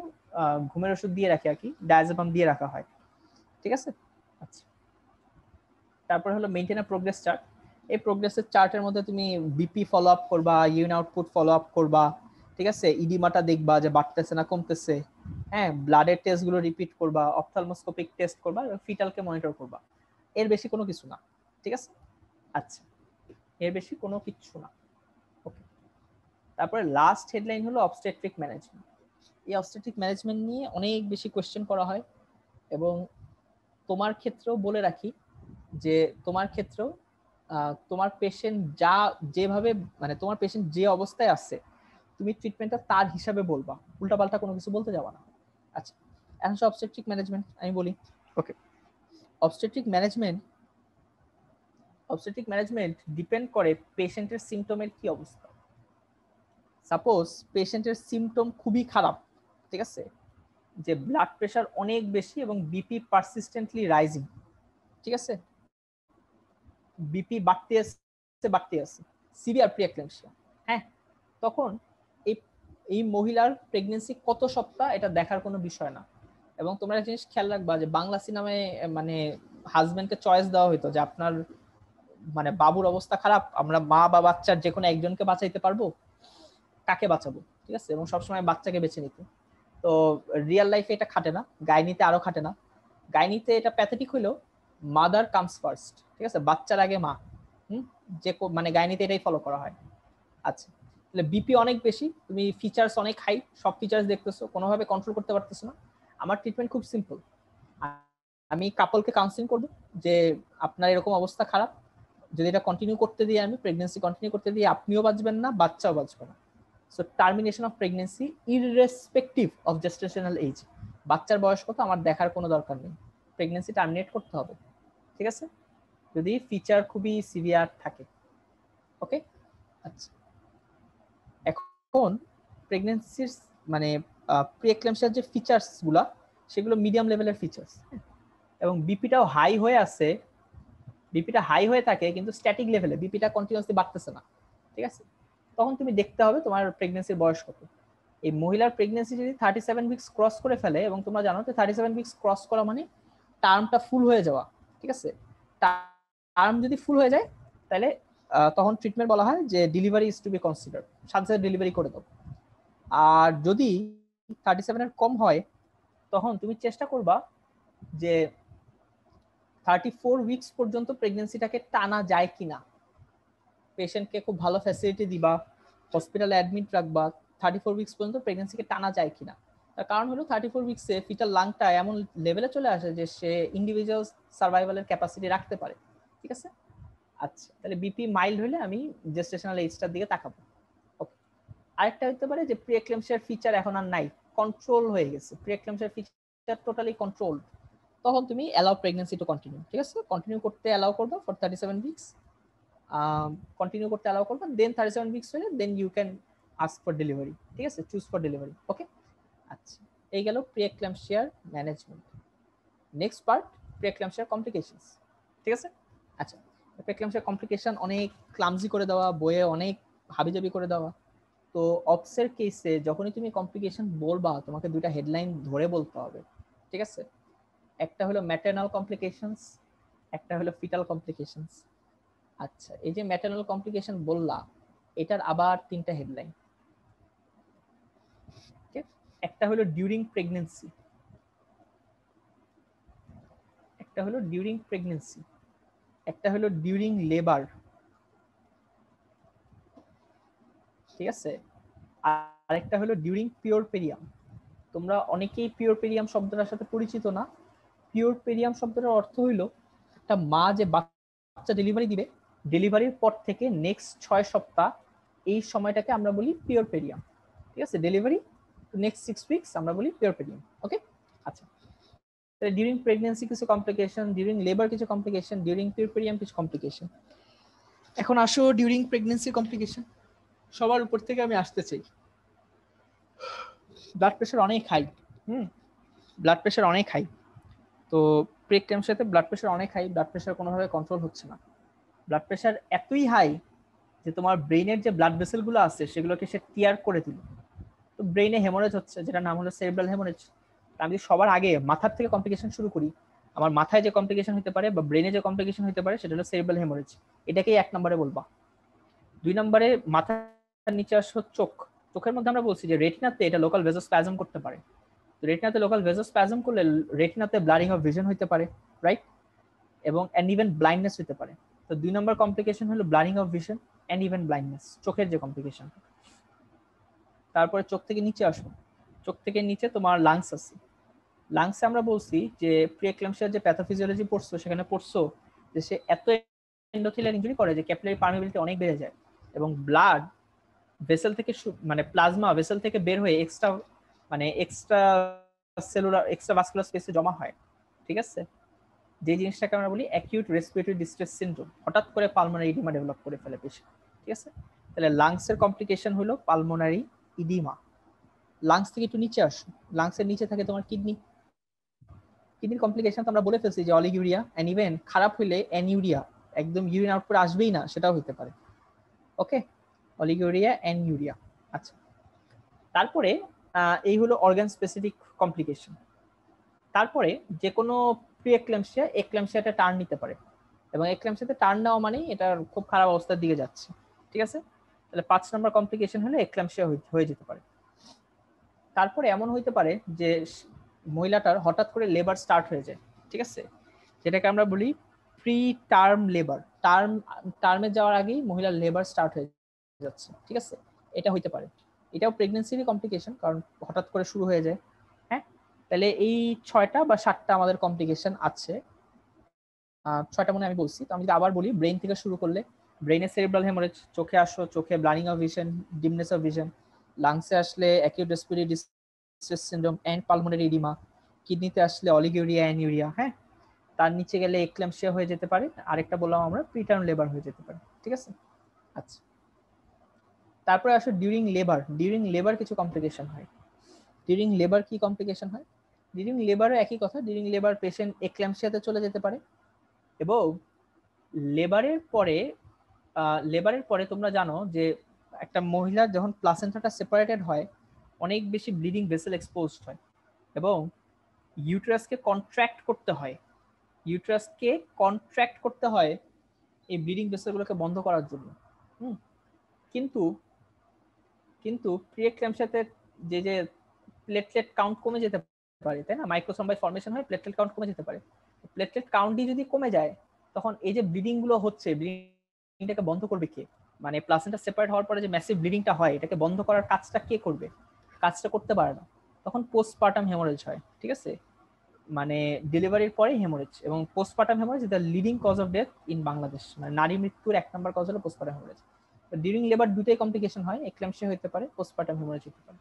ঘুমের ওষুধ দিয়ে রাখি আর কি, ডায়াজেপাম দিয়ে রাখা হয়, ঠিক আছে। আচ্ছা, তারপর হলো মেইনটেইন আ প্রোগ্রেস চার্ট। এই প্রোগ্রেসের চার্টের মধ্যে তুমি বিপি ফলো আপ করবা, ইউরিন আউটপুট ফলো আপ করবা, ঠিক আছে, ইডিমাটা দেখবা যে বাড়তেছে না কমতেছে, হ্যাঁ, ব্লাডের টেস্ট গুলো রিপিট করবা, অপথ্যালমোস্কোপিক টেস্ট করবা, ফিটালকে মনিটর করবা, এর বেশি কোনো কিছু না, ঠিক আছে। আচ্ছা, এর বেশি কোনো কিছু না, ওকে। তারপরে লাস্ট হেডলাইন হলো অবস্টেট্রিক ম্যানেজমেন্ট। এই অবস্টেট্রিক ম্যানেজমেন্ট নিয়ে অনেক বেশি কোয়েশ্চেন করা হয়, এবং তোমার ক্ষেত্রেও বলে রাখি যে তোমার ক্ষেত্রেও তোমার পেশেন্ট যেভাবে মানে তোমার পেশেন্ট যে অবস্থায় আছে তুমি ট্রিটমেন্টটা তার হিসাবে বলবা, উল্টাপাল্টা কোনো কিছু বলতে যাবা না। আচ্ছা, এখন অবস্টেট্রিক ম্যানেজমেন্ট আমি বলি। ওকে, অবস্টেট্রিক ম্যানেজমেন্ট ডিপেন্ড করে পেশেন্টের সিমটমের কি অবস্থা। সাপোজ পেশেন্টের সিমটম খুবই খারাপ, ঠিক আছে, যে ব্লাড প্রেশার অনেক বেশি এবং বিপি পারসিস্টেন্টলি রাইজিং, ঠিক আছে, বিপি বাড়তে আছে, সিভিয়ার প্রিএক্লেমশিয়া, হ্যাঁ, তখন এই এই মহিলার প্রেগনেন্সি কত সপ্তাহ এটা দেখার কোনো বিষয় না। এবং তোমরা একটা জিনিস খেয়াল রাখবা যে বাংলা সিনেমায় মানে হাজবেন্ডকে চয়েস দেওয়া হইতো যে আপনার মানে বাবুর অবস্থা খারাপ, আমরা মা বা বাচ্চার যে কোনো একজনকে বাঁচাইতে পারবো, কাকে বাঁচাবো, ঠিক আছে, এবং সবসময় বাচ্চাকে বেছে নিত। তো রিয়েল লাইফে এটা খাটে না, গাইনিতে আরো খাটে না। গাইনিতে এটা প্যাথেটিক হইলেও মাদার কামস ফার্স্ট, ঠিক আছে, বাচ্চার আগে মা। যে মানে গাইনিতে এটাই ফলো করা হয়। আচ্ছা, তাহলে বিপি অনেক বেশি, তুমি ফিচার্স অনেক হাই, সব ফিচার্স দেখতেছো, কোনোভাবে কন্ট্রোল করতে পারতেছো না। আমার ট্রিটমেন্ট খুব সিম্পল, আমি কাপলকে কাউন্সিলিং করবো যে আপনার এরকম অবস্থা খারাপ, যদি এটা কন্টিনিউ করতে দিই, আমি প্রেগনেন্সি কন্টিনিউ করতে দিই, আপনিও বাঁচবেন না, বাচ্চাও বাঁচবে না। So termination of pregnancy irrespective of gestational age, বাচ্চার বয়স কত আমার দেখার কোনো দরকার নেই, প্রেগনেন্সি টার্মিনেট করতে হবে, ঠিক আছে, যদি ফিচার খুবই সিভিয়ার থাকে। ওকে, আচ্ছা, এখন প্রেগনেন্সির মানে প্রিএক্লেমশিয়ার যে ফিচার্স গুলা সেগুলো মিডিয়াম লেভেলের ফিচার্স, এবং বিপিটাও হাই হয়ে আছে, বিপিটা হাই হয়ে থাকে কিন্তু স্ট্যাটিক লেভেলে, বিপিটা কন্টিনিউয়াসলি বাড়তেছে না, ঠিক আছে, তখন তুমি দেখতে হবে তোমার প্রেগনেন্সির বয়স কত। এই মহিলার প্রেগনেন্সি যদি 37 উইকস ক্রস করে ফেলে, এবং তোমরা জানো যে 37 উইকস ক্রস করা মানে টার্মটা ফুল হয়ে যাওয়া, ঠিক আছে, টার্ম যদি ফুল হয়ে যায় তাহলে তখন ট্রিটমেন্ট বলা হয় যে delivery is to be consider, সাথে সাথে ডেলিভারি করে দাও। আর যদি 37 এর কম হয় তখন তুমি চেষ্টা করবা যে 34 উইকস পর্যন্ত প্রেগনেন্সিটাকে টানা যায় কিনা, পেশেন্টকে খুব ভালো ফ্যাসিলিটি দিবা, হসপিটালে অ্যাডমিট রাখবা, 34 উইকস পর্যন্ত প্রেগনেন্সিকে টানা যায় কিনা। তার কারণ হলো 34 উইকসে ফিটাল লাংটা এমন লেভেলে চলে আসে যে সে ইন্ডিভিজুয়াল সার্ভাইভালের ক্যাপাসিটি রাখতে পারে, ঠিক আছে। আচ্ছা, তাহলে বিপি মাইল্ড হলে আমি জেস্টেশনাল এজটার দিকে তাকাবো। ওকে, আরেকটা হতে পারে যে প্রিএক্লেমশিয়ার ফিচার এখন আর নাই, কন্ট্রোল হয়ে গেছে, প্রিএক্লেমশিয়ার ফিচার টোটালি কন্ট্রোল, তখন তুমি অ্যালাউ প্রেগনেন্সি টু কন্টিনিউ, ঠিক আছে, কন্টিনিউ করতে অ্যালাউ করবে ফর 37 উইকস, কন্টিনিউ করতে অ্যালাউ করবে, দেন 37 উইকস হলে then you can ask for delivery, ঠিক আছে, চুজ ফর ডেলিভারি। ওকে, আচ্ছা, এই গেল প্রিএক্লেমশিয়ার ম্যানেজমেন্ট। নেক্সট পার্ট, প্রিএক্লেমশিয়ার কমপ্লিকেশনস, ঠিক আছে। আচ্ছা, প্রিএক্লেমশিয়ার কমপ্লিকেশন অনেক ক্লামজি করে দেওয়া, বইয়ে অনেক হাবিজাবি করে দেওয়া। তো অপসের কেসে যখনই তুমি কমপ্লিকেশন বলবা তোমাকে দুইটা হেডলাইন ধরে বলতে হবে, ঠিক আছে, একটা হলো ম্যাটারনাল কমপ্লিকেশনস, একটা হলো ফিটাল কমপ্লিকেশনস। আচ্ছা, এই যে ম্যাটারনাল কমপ্লিকেশন বললা, এটার আবার তিনটা হেডলাইন, একটা হলো ডিউরিং প্রেগনেন্সি, একটা হলো ডিউরিং প্রেগনেন্সি, একটা হলো ডিউরিং লেবার, ঠিক আছে, আর একটা হলো ডিউরিং পিওর পেরিয়াম। তোমরা অনেকেই পিওর পেরিয়াম শব্দটার সাথে পরিচিত না। পিওর পেরিয়াম শব্দটার অর্থ হইলো একটা মা যে বাচ্চা ডেলিভারি দিবে, ডেলিভারির পর থেকে নেক্সট 6 সপ্তাহ এই সময়টাকে আমরা বলি পিওর পেরিয়াম, ঠিক আছে, ডেলিভারি নেক্সট 6 উইকস আমরা বলি পিওর পেরিয়াম। ওকে, আচ্ছা, তাহলে ডিউরিং প্রেগনেন্সি কিছু কমপ্লিকেশন, ডিউরিং লেবার কিছু কমপ্লিকেশন, ডিউরিং পিওর পেরিয়াম কিছু কমপ্লিকেশন। এখন আসো ডিউরিং প্রেগনেন্সি কমপ্লিকেশন, সবার উপর থেকে আমি আসতে চাই। ব্লাড প্রেশার অনেক হাই, ব্লাড প্রেশার অনেক হাই, তো প্রেগন্যান্সিতে ব্লাড প্রেশার অনেক হাই, ব্লাড প্রেশার কোনোভাবে কন্ট্রোল হচ্ছে না, ব্লাড প্রেশার এতই হাই যে তোমার ব্রেইনের যে ব্লাড ভেসেলগুলো আছে সেগুলোকে সে টিয়ার করে দিল, তো ব্রেইনে হেমোরেজ হচ্ছে, যেটা নাম হলো সেরিব্রাল হেমোরেজ। আমি সবার আগে মাথার থেকে কমপ্লিকেশন শুরু করি, আমার মাথায় যে কমপ্লিকেশন হতে পারে বা ব্রেইনে যে কমপ্লিকেশন হতে পারে সেটা হলো সেরিব্রাল হেমোরেজ, এটাকেই 1 নম্বরে বলবা। 2 নম্বরে মাথার নিচে আসো চোখ, চোখের মধ্যে আমরা বলছি যে রেটিনাতে এটা লোকাল ভেজোস্প্যাজম করতে পারে, তো রেটিনাতে লোকাল ভেজোস্প্যাজম করলে রেটিনাতে ব্লারিং অফ ভিশন হতে পারে, রাইট, এবং এন্ড ইভেন ব্লাইন্ডনেস হতে পারে। তো 2 নম্বর কমপ্লিকেশন হলো blurring of vision and even blindness, চোখের যে কমপ্লিকেশন। তারপরে চোখ থেকে নিচে আসো, চোখ থেকে নিচে তোমার লাংস আছে, লাংসে আমরা বলছি যে প্রিএক্লেমশিয়ার যে প্যাথোফিজিওলজি পড়ছো সেখানে পড়ছো যে সে এত এন্ডোথেলিয়াল ইনজুরি করে যে ক্যাপিলারি পারমিবিলিটি অনেক বেড়ে যায় এবং ব্লাড ভেসেল থেকে মানে প্লাজমা ভেসেল থেকে বের হয়ে এক্সট্রা সেলুলার এক্সট্রা ভাস্কুলার স্পেসে জমা হয়। ঠিক আছে, যে জিনিসটাকে আমরা বলি অ্যাকিউট রেসপিরেটরি ডিস্ট্রেস সিনড্রোম, হঠাৎ করে পালমোনারি ইডিমা ডেভেলপ করে ফেলে পেশেন্ট। ঠিক আছে, তাহলে লাংসের কমপ্লিকেশন হলো পালমোনারি ইডিমা। লাংস থেকে একটু নিচে আসো, লাংসের নিচে থাকে তোমার কিডনি। কিডনির কমপ্লিকেশন তো আমরা বলে ফেলছি যে অলিগুরিয়া, এন্ড ইভেন খারাপ হইলে অ্যানিউরিয়া, একদম ইউরিন আউট করে আসবেই না, সেটাও হতে পারে। ওকে, অলিগুরিয়া অ্যানিউরিয়া। আচ্ছা, তারপরে এই হলো অর্গান স্পেসিফিক কমপ্লিকেশন। তারপরে যে কোনো প্রি এক্লাম্পসিয়া, এক্লাম্পসিয়াটা টার্ন নিতে পারে এবং এক্লাম্পসিয়াতে টার্ন নেওয়া মানেই এটা খুব খারাপ অবস্থার দিকে যাচ্ছে। ঠিক আছে, তাহলে 5 নম্বর কমপ্লিকেশন হলে এক্লাম্পসিয়া হয়ে যেতে পারে। তারপরে এমন হইতে পারে যে মহিলাটার হঠাৎ করে লেবার স্টার্ট হয়ে যায়। ঠিক আছে, যেটাকে আমরা বলি প্রি টার্ম লেবার। টার্মে যাওয়ার আগেই মহিলার লেবার স্টার্ট হয়ে যাচ্ছে। ঠিক আছে, এটা হইতে পারে। এটাও প্রেগন্যান্সিরই কমপ্লিকেশন, কারণ হঠাৎ করে শুরু হয়ে যায়। হ্যাঁ, তাহলে এই 6টা বা 7টা আমাদের কমপ্লিকেশন আছে। 6টা মনে আমি বলছি, তো আমি যদি আবার বলি, ব্রেন থেকে শুরু করলে ব্রেনে সেরিব্রাল হেমোরেজ, চোখে আসো, চোখে blurring of vision, dimness of vision, লাংসে আসলে acute respiratory distress syndrome and pulmonary oedema, কিডনিতে আসলে অলিগুরিয়া অ্যানিউরিয়া। হ্যাঁ, তার নিচে গেলে এক্লাম্পসিয়া হয়ে যেতে পারে, আরেকটা বললাম আমরা প্রিটার্ম লেবার হয়ে যেতে পারে। ঠিক আছে, আচ্ছা, তারপরে আসো ডিউরিং লেবার। ডিউরিং লেবার কিছু কমপ্লিকেশন হয়। ডিউরিং লেবার কি কমপ্লিকেশন হয়? ডিউরিং লেবারও একই কথা, ডিউরিং লেবার পেশেন্ট এক্লাম্পসিয়াতে চলে যেতে পারে এবং লেবারের পরে তোমরা জানো যে একটা মহিলার যখন প্লাসেন্টাটা সেপারেটেড হয় অনেক বেশি ব্লিডিং ভেসেল এক্সপোজড হয় এবং ইউটেরাসকে কন্ট্রাক্ট করতে হয়। ইউটেরাসকে কন্ট্রাক্ট করতে হয় এই ব্লিডিং ভেসেলগুলোকে বন্ধ করার জন্য। কিন্তু কিন্তু প্রি-এক্লাম্পসিয়াতে যে প্লেটলেট কাউন্ট কমে যেতে পারে, তাই না? মাইক্রোথ্রম্বাই ফর্মেশন হয়, প্লেটলেট কাউন্ট কমে যেতে পারে। প্লেটলেট কাউন্টই যদি কমে যায় তখন এই যে ব্লিডিং গুলো হচ্ছে, ব্লিডিংটাকে বন্ধ করবে কে? মানে প্লাসেন্টা সেপারেট হওয়ার পরে যে ম্যাসিভ ব্লিডিংটা হয়, এটাকে বন্ধ করার কাজটা কে করবে? কাজটা করতে পারে না, তখন পোস্টপার্টাম হেমোরেজ হয়। ঠিক আছে, মানে ডেলিভারির পরে হেমোরেজ, এবং postpartum haemorrhage is the leading cause of death in Bangladesh. মানে নারী মৃত্যুর 1 নম্বর কজ হলো পোস্টপার্টাম হেমোরেজ। ডিউরিং লেবার দুটোই কমপ্লিকেশন হয়, এক্লাম্পসিয়া হতে পারে, পোস্টপার্টাম হেমোরেজ হতে পারে।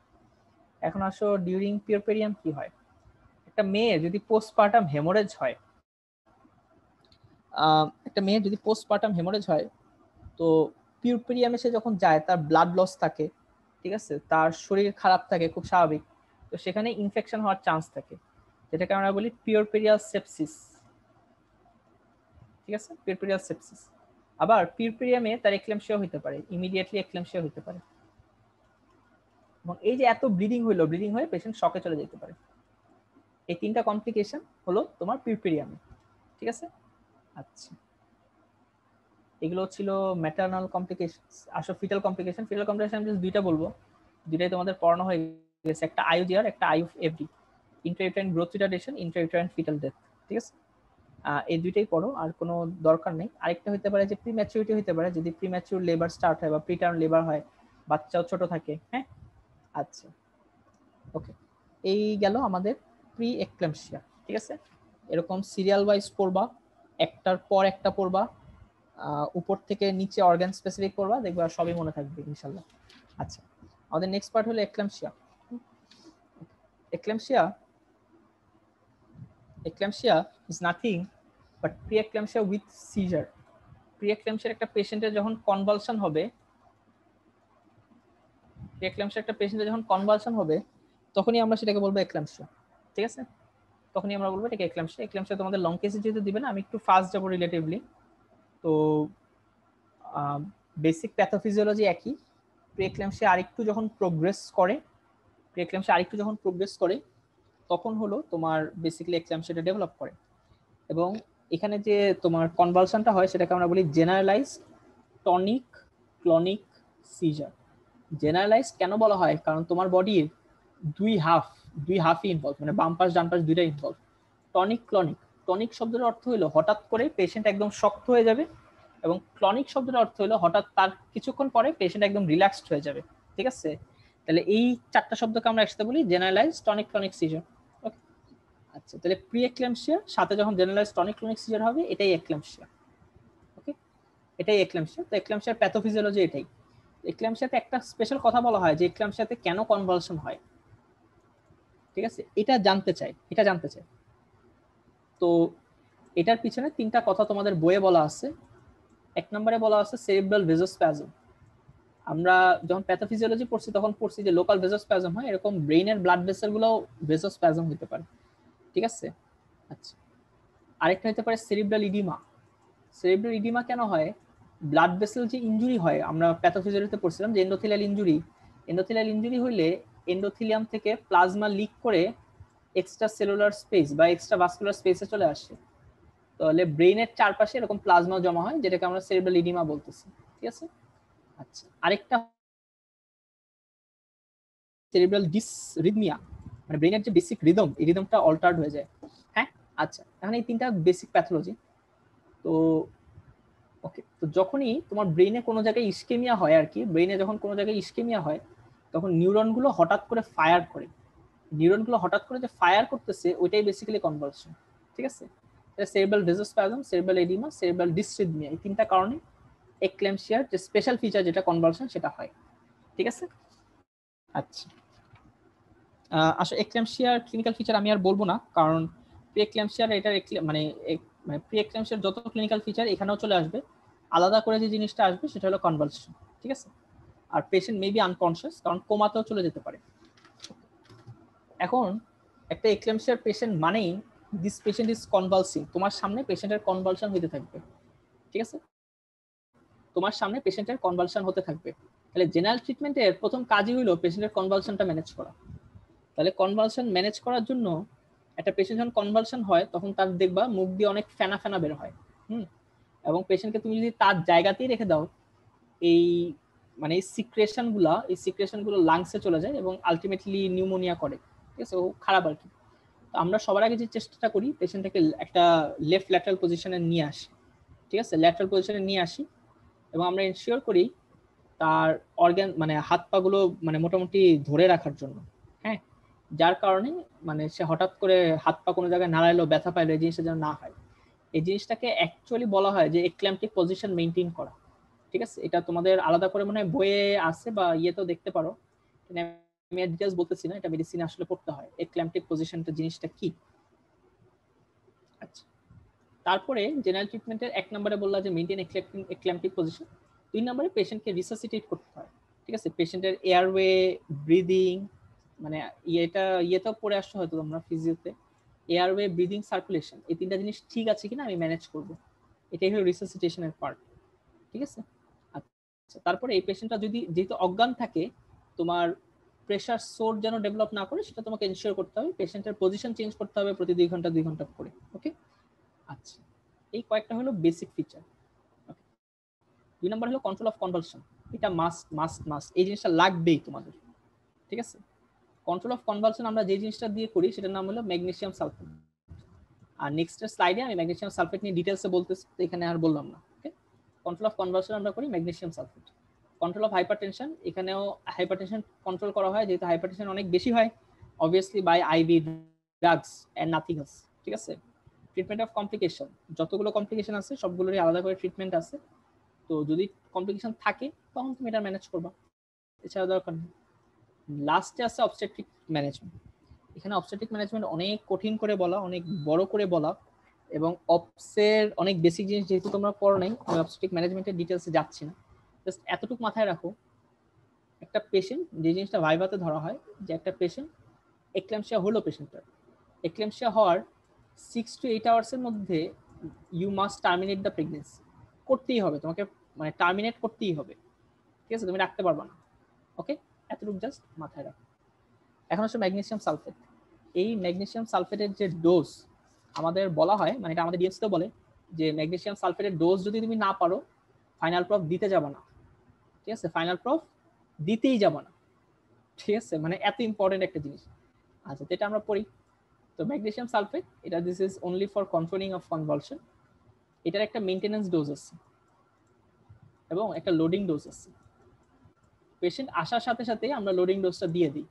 এখন আসো ডিউরিং পিউরপেরিয়াম কি হয়। একটা মেয়ে যদি পোস্টপার্টাম হেমোরেজ হয়, তো পিউরপেরিয়ামে সে যখন যায় তার ব্লাড লস থাকে। ঠিক আছে, তার শরীর খারাপ থাকে, খুব স্বাভাবিক। তো সেখানে ইনফেকশন হওয়ার চান্স থাকে, যেটাকে আমরা বলি পিউরপেরিয়াল সেপসিস। ঠিক আছে, পিউরপেরিয়াল সেপসিস। আবার পিউরপেরিয়ামে তার এক্লাম্পসিয়া হতে পারে, ইমিডিয়েটলি এক্লাম্পসিয়া হতে পারে। এবং এই যে এত ব্লিডিং হয়ে পেশেন্ট শকে চলে যেতে পারে। এই 3টা কমপ্লিকেশন হলো তোমার পিউরপেরিয়ামে। ঠিক আছে, আচ্ছা, এগুলো ছিল ম্যাটারনাল কমপ্লিকেশন। আসো ফিটাল কমপ্লিকেশন। ফিটাল কমপ্লিকেশন আমি জাস্ট 2টা বলবো, 2টাই তোমাদের পড়ানো হয়ে গেছে। একটা আইইউজিআর, একটা আইইউএফডি, intrauterine growth retardation, intrauterine fetal death. ঠিক আছে, এই 2টাই পড়ো, আর কোনো দরকার নেই। আরেকটা হতে পারে যে প্রিম্যাচুরিটি হতে পারে, যদি প্রিম্যাচুর লেবার স্টার্ট হয় বা প্রিটার্ম লেবার হয়, বাচ্চাও ছোট থাকে। হ্যাঁ, আচ্ছা, ওকে, এই গেল আমাদের প্রি এক্লাম্পসিয়া। ঠিক আছে, এরকম সিরিয়াল ওয়াইজ পড়বা, একটার পর একটা পড়বা, উপর থেকে নিচে অর্গান স্পেসিফিক পড়বা, দেখবা সবই মনে থাকবে ইনশাল্লাহ। আচ্ছা, আমাদের নেক্সট পার্ট হলো eclampsia. Eclampsia is nothing but preeclampsia with seizure. প্রি-এক্লাম্পসিয়ার একটা পেশেন্টের যখন কনভালশন হবে, তখনই আমরা সেটাকে বলবো এক্লাম্পসিয়া। ঠিক আছে, তখনই আমরা বলবো এটাকে এক্লাম্পসিয়া। এক্লাম্পসিয়া তোমাদের লং কেসে যেহেতু দিবে না, আমি একটু ফাস্ট যাবো রিলেটিভলি। তো বেসিক প্যাথোফিজিওলজি একই। প্রি-এক্লাম্পসিয়া আরেকটু যখন প্রোগ্রেস করে তখন হলো তোমার বেসিক্যালি এক্লাম্পসিয়াটা ডেভেলপ করে। এবং এখানে যে তোমার কনভালশনটা হয় সেটাকে আমরা বলি জেনারেলাইজড টনিক ক্লনিক সিজার। জেনারেলাইজড কেন বলা হয়? কারণ তোমার বডির দুই হাফই ইনভলভ, মানে বাম পাশ ডান পাশ দুইটাই ইনভলভ। টনিক শব্দের অর্থ হলো হঠাৎ করে পেশেন্ট একদম শক্ত হয়ে যাবে, এবং ক্লনিক শব্দের অর্থ হলো হঠাৎ তার কিছুক্ষণ পরে পেশেন্ট একদম রিল্যাক্সড হয়ে যাবে। ঠিক আছে, তাহলে এই 4টা শব্দকে আমরা একসাথে বলি জেনারেলাইজড টনিক ক্লনিক সিজার। ওকে, আচ্ছা, তাহলে প্রি এক্লাম্পসিয়া সাথে যখন জেনারেলাইজড টনিক ক্লনিক সিজার হবে, এটাই এক্লাম্পসিয়া। এটাই এক্ল্যাম্পসিয়া। তো এক্ল্যাম্পসিয়ার প্যাথোফিজিওলজি এটাই। এক্ল্যাম্পসিয়াতে একটা স্পেশাল কথা বলা হয় যে এক্ল্যাম্পসিয়াতে কেন কনভালশন হয়, ঠিক আছে, এটা জানতে চাই। তো এটার পিছনে তিনটা কথা তোমাদের বইয়ে বলা আছে। এক নম্বরে বলা আছে সেরিব্রাল ভেসোস্প্যাজম। আমরা যখন প্যাথোফিজিওলজি পড়ছি তখন পড়ছি যে লোকাল ভেসোস্প্যাজম হয়, এরকম ব্রেইনের ব্লাড ভেসেল গুলো ভেসোস্প্যাজম হতে পারে, ঠিক আছে। আচ্ছা, আরেকটা হতে পারে সেরিব্রাল ইডিমা। সেরিব্রাল ইডিমা কেন হয়? ব্লাড ভেসেল যে ইনজুরি হয়, আমরা প্যাথোফিজিওলজিতে পড়ছিলাম যে এন্ডোথেলিয়াল ইনজুরি হইলে এন্ডোথেলিয়াম থেকে প্লাজমা লিক করে এক্সট্রা সেলুলার স্পেস বা এক্সট্রা ভাস্কুলার স্পেসে চলে আসে, তাহলে ব্রেইনের চারপাশে এরকম প্লাজমা জমা হয়, যেটাকে আমরা সেরিব্রাল ইডিমা বলতেছি, ঠিক আছে। আচ্ছা, আরেকটা সেরিব্রাল ডিসরিদমিয়া, মানে ব্রেইনের যে বেসিক রিদম, এই রিদমটা অল্টার্ড হয়ে যায়। হ্যাঁ, আচ্ছা, এখন এই তিনটা বেসিক প্যাথোলজি। তো ওকে, তো যখনই তোমার ব্রেইনে কোনো জায়গায় ইসকেমিয়া হয় আর কি, ব্রেইনে যখন কোনো জায়গায় ইসকেমিয়া হয় তখন নিউরনগুলো হঠাৎ করে ফায়ার করে। নিউরনগুলো হঠাৎ করে যে ফায়ার করতেছে ওইটাই বেসিক্যালি কনভালশন, ঠিক আছে। সেরিব্রাল ভেসোস্প্যাজম, সেরিব্রাল এডিমা, সেরিব্রাল ডিসরিদমিয়া, এই তিনটা কারণে এক্ল্যাম্পসিয়ার যে স্পেশাল ফিচার যেটা কনভালশন সেটা হয়, ঠিক আছে। আচ্ছা, আসলে এক্ল্যাম্পসিয়ার ক্লিনিক্যাল ফিচার আমি আর বলবো না, কারণ প্রি এক্ল্যাম্পসিয়ার এটার মানে প্রি এক্ল্যাম্পসিয়ার যত ক্লিনিক্যাল ফিচার এখানেও চলে আসবে। আলাদা করে যে জিনিসটা আসবে সেটা হলো কনভালশন, ঠিক আছে। আর পেশেন্ট মেবি আনকনশিয়াস, কারণ কোমাতেও চলে যেতে পারে। এখন একটা এক্ল্যাম্পসিয়ার পেশেন্ট মানেই দিস পেশেন্ট ইজ কনভালসিং, তোমার সামনে পেশেন্টের কনভালশন হতে থাকবে, ঠিক আছে, তোমার সামনে পেশেন্টের কনভালশন হতে থাকবে। তাহলে জেনারেল ট্রিটমেন্টের প্রথম কাজই হলো পেশেন্টের কনভালশনটা ম্যানেজ করা। তাহলে কনভালশন ম্যানেজ করার জন্য একটা পেশেন্ট যখন কনভালশন হয় তখন তার দেখবা মুখ দিয়ে অনেক ফেনা ফেনা বের হয়, এবং পেশেন্টকে তুমি যদি তার জায়গাতেই রেখে দাও, এই মানে এই সিক্রেশন গুলো লাংসে চলে যায় এবং আলটিমেটলি নিউমোনিয়া করে, ঠিক আছে, ও খারাপ আর কি। তো আমরা সবার আগে যে চেষ্টাটা করি পেশেন্টটাকে একটা লেফট ল্যাটারাল পজিশনে নিয়ে আসি, ঠিক আছে, ল্যাটারাল পজিশনে নিয়ে আসি এবং আমরা এনশিওর করি তার অর্গান মানে হাত পা গুলো মানে মোটামুটি ধরে রাখার জন্য, হ্যাঁ, যার কারণে মানে সে হঠাৎ করে হাত পা কোনো জায়গায় নাড়াইলো, ব্যথা পাইলো, এই জিনিসটা যেন না হয়। এই জিনিসটাকে অ্যাকচুয়ালি বলা হয় যে এক্ল্যাম্পটিক পজিশন মেইনটেইন করা, ঠিক আছে। এটা তোমাদের আলাদা করে মনে হয় বইয়ে আছে বা ইয়েতেও দেখতে পারো, আমি ডিটেইলস বলতেছি না, এটা মেডিসিনে আসলে পড়তে হয় এক্ল্যাম্পটিক পজিশনটা জিনিসটা কি। আচ্ছা, তারপরে জেনারেল ট্রিটমেন্টের এক নম্বরে বললাম যে মেইনটেইন এক্ল্যাম্পটিক পজিশন। 2 নম্বরে পেশেন্টকে রিসাসিটেট করতে হয়, ঠিক আছে, পেশেন্টের এয়ারওয়ে, ব্রিদিং, মানে ইয়েটাও পড়ে আসছে হয়তো তোমরা ফিজিওতে, এয়ারওয়ে, ব্রিদিং, সার্কুলেশন, এই তিনটা জিনিস ঠিক আছে কিনা আমি ম্যানেজ করব, এটাই হলো রিসাসিটেশনের পার্ট, ঠিক আছে। আচ্ছা, তারপরে এই পেশেন্টটা যদি যেহেতু অজ্ঞান থাকে, তোমার প্রেসার সোর যেন ডেভেলপ না করে সেটা তোমাকে এনশিওর করতে হবে, পেশেন্টের পজিশন চেঞ্জ করতে হবে প্রতি 2 ঘন্টা করে, ওকে। আচ্ছা, এই কয়েকটা হলো বেসিক ফিচার। 2 নম্বর হলো কন্ট্রোল অফ কনভালশন, এটা মাস্ট এই জিনিসটা লাগবেই তোমাদের, ঠিক আছে। কন্ট্রোল অফ কনভালশন আমরা যে জিনিসটা দিয়ে করি সেটার নাম হলো ম্যাগনেসিয়াম সালফেট। আর নেক্সট স্লাইডে আমি ম্যাগনেসিয়াম সালফেট নিয়ে ডিটেইলসে বলতেছি, এখানে আর বললাম না, ওকে। কন্ট্রোল অফ কনভালশন আমরা করি magnesium sulphate. Control of hypertension, এখানেও হাইপারটেনশন কন্ট্রোল করা হয়, যেহেতু হাইপারটেনশন অনেক বেশি হয় obviously by IV drugs and nothing else, ঠিক আছে। ট্রিটমেন্ট অফ কমপ্লিকেশন, যতগুলো কমপ্লিকেশন আছে সবগুলোরই আলাদা করে ট্রিটমেন্ট আছে, তো যদি কমপ্লিকেশন থাকে তখন তুমি এটা ম্যানেজ করবা, এছাড়া দরকার নেই। লাস্টে আছে অবস্টেট্রিক ম্যানেজমেন্ট। এখানে অবস্টেট্রিক ম্যানেজমেন্ট অনেক কঠিন করে বলা, অনেক বড় করে বলা, এবং অপসের অনেক বেসিক জিনিস যেহেতু তোমরা পড়ো নাই, অবস্টেট্রিক ম্যানেজমেন্টের ডিটেলসে যাচ্ছি না, জাস্ট এতটুকু মাথায় রাখো, একটা পেশেন্ট যে জিনিসটা ভাইভাতে ধরা হয় যে একটা পেশেন্ট এক্ল্যাম্পসিয়া হলো, পেশেন্টটার এক্ল্যাম্পসিয়া হওয়ার 6 to 8 আওয়ার্সের মধ্যে you must terminate the pregnancy, করতেই হবে তোমাকে, মানে টার্মিনেট করতেই হবে, ঠিক আছে, তুমি রাখতে পারবা না, ওকে। এতটুকু জাস্ট মাথায় রাখো। এখন হচ্ছে ম্যাগনেসিয়াম সালফেট। এই ম্যাগনেসিয়াম সালফেটের যে ডোজ আমাদের বলা হয়, মানে এটা আমাদের ডিএসতে বলে যে ম্যাগনেসিয়াম সালফেটের ডোজ যদি তুমি না পারো ফাইনাল প্রফ দিতে যাবে না, ঠিক আছে, ফাইনাল প্রফ দিতেই যাবে না, ঠিক আছে, মানে এত ইম্পর্টেন্ট একটা জিনিস। আচ্ছা, এটা আমরা পড়ি। তো ম্যাগনেসিয়াম সালফেট, এটা this is only for controlling of convulsion, এটার একটা মেইনটেনেন্স ডোজ আছে এবং একটা লোডিং ডোজ আছে। পেশেন্ট আসার সাথে সাথে আমরা লোডিং ডোজটা দিয়ে দিই,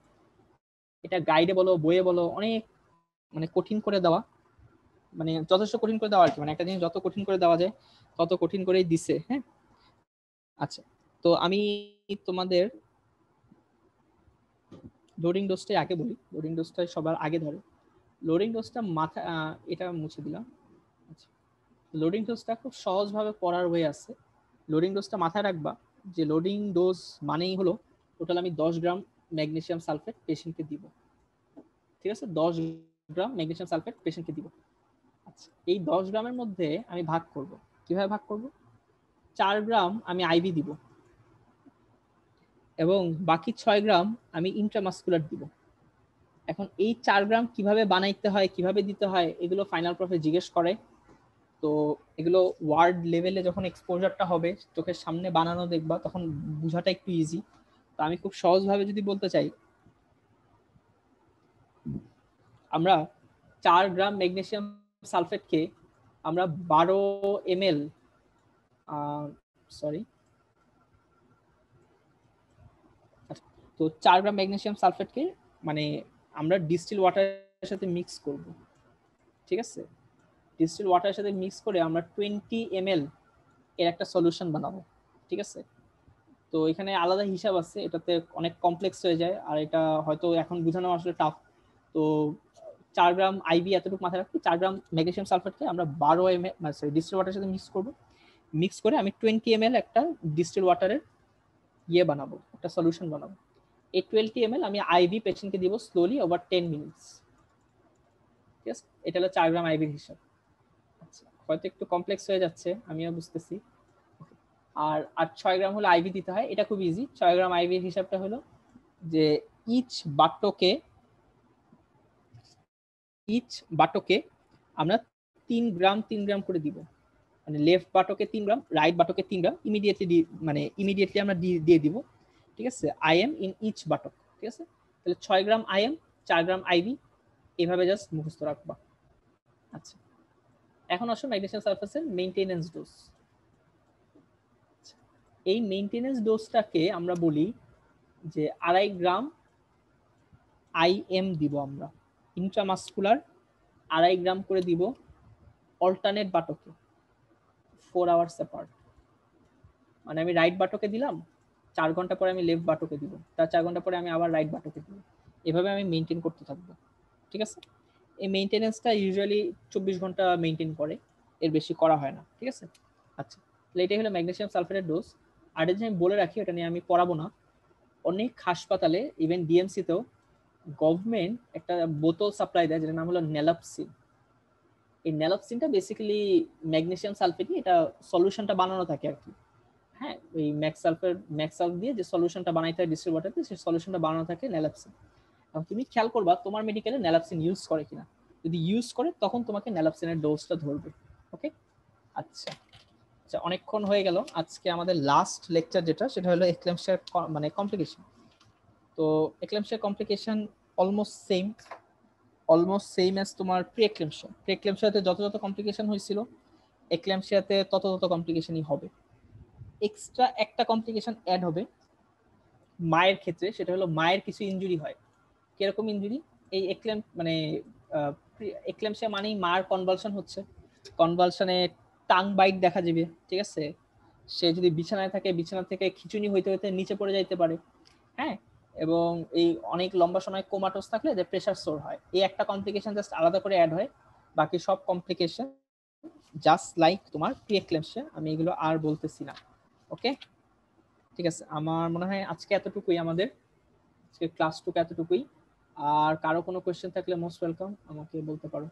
এটা গাইডে বলো বইয়ে বলো অনেক মানে কঠিন করে দেওয়া, মানে যথেষ্ট কঠিন করে দেওয়া আর কি, মানে একটা জিনিস যত কঠিন করে দেওয়া যায় তত কঠিন করেই দিছে, হ্যাঁ। আচ্ছা, তো আমি তোমাদের লোডিং ডোজটাই আগে বলি, লোডিং ডোজটাই সবার আগে ধরে। লোডিং ডোজটা মাথা এটা মুছে দিলাম। আচ্ছা, লোডিং ডোজটা খুব সহজভাবে পড়ার ওয়ে আছে। লোডিং ডোজটা মাথায় রাখবা যে লোডিং ডোজ মানেই হলো টোটাল আমি 10 গ্রাম ম্যাগনেসিয়াম সালফেট পেশেন্টকে দিব, ঠিক আছে? 10 গ্রাম ম্যাগনেসিয়াম সালফেট পেশেন্টকে দিব। আচ্ছা, এই 10 গ্রামের মধ্যে আমি ভাগ করব। কিভাবে ভাগ করব? 4 গ্রাম আমি আইভি দিব এবং বাকি 6 গ্রাম আমি ইন্ট্রামাস্কুলার দিব। এখন এই 4 গ্রাম কিভাবে বানাইতে হয়, কিভাবে দিতে হয়, এগুলো ফাইনাল প্রফে জিজ্ঞেস করে। তো এগুলো ওয়ার্ড লেভেলে যখন এক্সপোজারটা হবে, চোখের সামনে বানানো দেখবা, তখন বোঝাটা একটু ইজি। তো আমি খুব সহজভাবে যদি বলতে চাই, আমরা 4 গ্রাম ম্যাগনেসিয়াম সালফেটকে আমরা 12 ml সরি তো 4 গ্রাম ম্যাগনেসিয়াম সালফেটকে মানে আমরা ডিস্টিল ওয়াটারের সাথে মিক্স করব, ঠিক আছে? ডিস্টিল ওয়াটারের সাথে মিক্স করে আমরা 20 ml এর একটা সলিউশন বানাবো, ঠিক আছে? তো এখানে আলাদা হিসাব আছে, এটাতে অনেক কমপ্লেক্স হয়ে যায়, আর এটা হয়তো এখন বোঝানো আসলে টাফ। তো 4 গ্রাম আইভি এতটুকু মাথায় রাখতে, 4 গ্রাম ম্যাগনেসিয়াম সালফেটকে আমরা 12 ml সরি ডিস্টিল ওয়াটারের সাথে মিক্স করব। মিক্স করে আমি 20 ml একটা ডিস্টিল ওয়াটারের বানাবো, একটা সলিউশন বানাবো। এই 20 ml আমি আইভি পেশেন্টকে দিব স্লোলি ওভার 10 মিনিটস, ঠিক আছে? এটা হলো 4 গ্রাম আইভির হিসাব। আচ্ছা, হয়তো একটু কমপ্লেক্স হয়ে যাচ্ছে, আমিও বুঝতেছি। আর আর 6 গ্রাম হলো আইভি দিতে হয়, এটা খুব ইজি। 6 গ্রাম আইভির হিসাবটা হলো যে ইচ বাটকে আমরা 3 গ্রাম 3 গ্রাম করে দিব। মানে লেফট বাটকে 3 গ্রাম, রাইট বাটকে 3 গ্রাম, ইমিডিয়েটলি আমরা দিয়ে দিব, ঠিক আছে? আইএম ইন ইচ বাটক, ঠিক আছে? তাহলে 6 গ্রাম আইএম, 4 গ্রাম আইভি, এভাবে জাস্ট মুখস্থ রাখবা। আচ্ছা, এখন আসো ম্যাগনেসিয়াম সালফেটের মেইনটেনেন্স ডোজ। এই মেইনটেনেন্স ডোজটাকে আমরা বলি যে 2.5 গ্রাম আইএম দিব আমরা ইন্ট্রামাস্কুলার, 2.5 গ্রাম করে দিব অল্টারনেট বাটকে 4 আওয়ার্স অ্যাপার্ট। মানে আমি রাইট বাটকে দিলাম, 4 ঘন্টা পরে আমি লেফট বাটকে দিব, তার 4 ঘন্টা পরে আমি আবার রাইট বাটকে দিব। এভাবে আমি মেনটেন করতে থাকবো, ঠিক আছে? এই মেইনটেনেন্সটা ইউজুয়ালি 24 ঘন্টা মেনটেন করে, এর বেশি করা হয় না, ঠিক আছে? আচ্ছা, তাহলে এটাই হলো ম্যাগনেসিয়াম সালফেটের ডোজ। আর এটা আমি বলে রাখি, এটা নিয়ে আমি পড়াবো না। অনেক হাসপাতালে ইভেন ডিএমসিতেও গভর্নমেন্ট একটা বোতল সাপ্লাই দেয় যেটার নাম হলো নেলাপসিন। এই নেলাপসিনটা বেসিক্যালি ম্যাগনেসিয়াম সালফেটই এটা সলিউশনটা বানানো থাকে আর কি। হ্যাঁ, ওই ম্যাক্সালফ দিয়ে যে সলিউশনটা বানাইতে হয় ডিস্টিল ওয়াটারতে, সেই সলিউশনটা বানানো থাকে নেলাপসিন। এবং তুমি খেয়াল করবা তোমার মেডিকেলে নেলাপসিন ইউজ করে কিনা। যদি ইউজ করে তখন তোমাকে নেলাপসিনের ডোজটা ধরবে। ওকে, আচ্ছা আচ্ছা, অনেকক্ষণ হয়ে গেল। আজকে আমাদের লাস্ট লেকচার যেটা, সেটা হলো এক্লেম্পসিয়ার মানে কমপ্লিকেশন। তো এক্লেম্পসিয়ার কমপ্লিকেশন অলমোস্ট সেম অ্যাজ তোমার প্রি-এক্লেম্পসিয়াতে যত কমপ্লিকেশন হয়েছিল, এক্লেম্পসিয়াতে তত কমপ্লিকেশনই হবে। এক্সট্রা একটা কমপ্লিকেশন অ্যাড হবে মায়ের ক্ষেত্রে, সেটা হলো মায়ের কিছু ইনজুরি হয়। কিরকম ইনজুরি? এই এক্লেম্পসিয়া মানেই মার কনভালশন হচ্ছে, কনভালশনে টাং বাইট দেখা যাবে, ঠিক আছে? সে যদি বিছানায় থাকে, বিছানা থেকে খিচুনি হইতে হইতে নিচে পড়ে যাইতে পারে, হ্যাঁ? এবং এই অনেক লম্বা সময় কোমাটোস থাকলে যে প্রেসার সোর হয়। এই একটা কমপ্লিকেশন জাস্ট আলাদা করে অ্যাড হয়, বাকি সব কমপ্লিকেশন জাস্ট লাইক তোমার প্রি-এক্লেম্পসিয়া, আমি এগুলো আর বলতেছি না। ওকে, ঠিক আছে? আমার মনে হয় আজকে এতটুকুই, আমাদের আজকে ক্লাসটুকু এতটুকুই। আর কারো কোনো কোয়েশ্চেন থাকলে মোস্ট ওয়েলকাম, আমাকে বলতে পারো।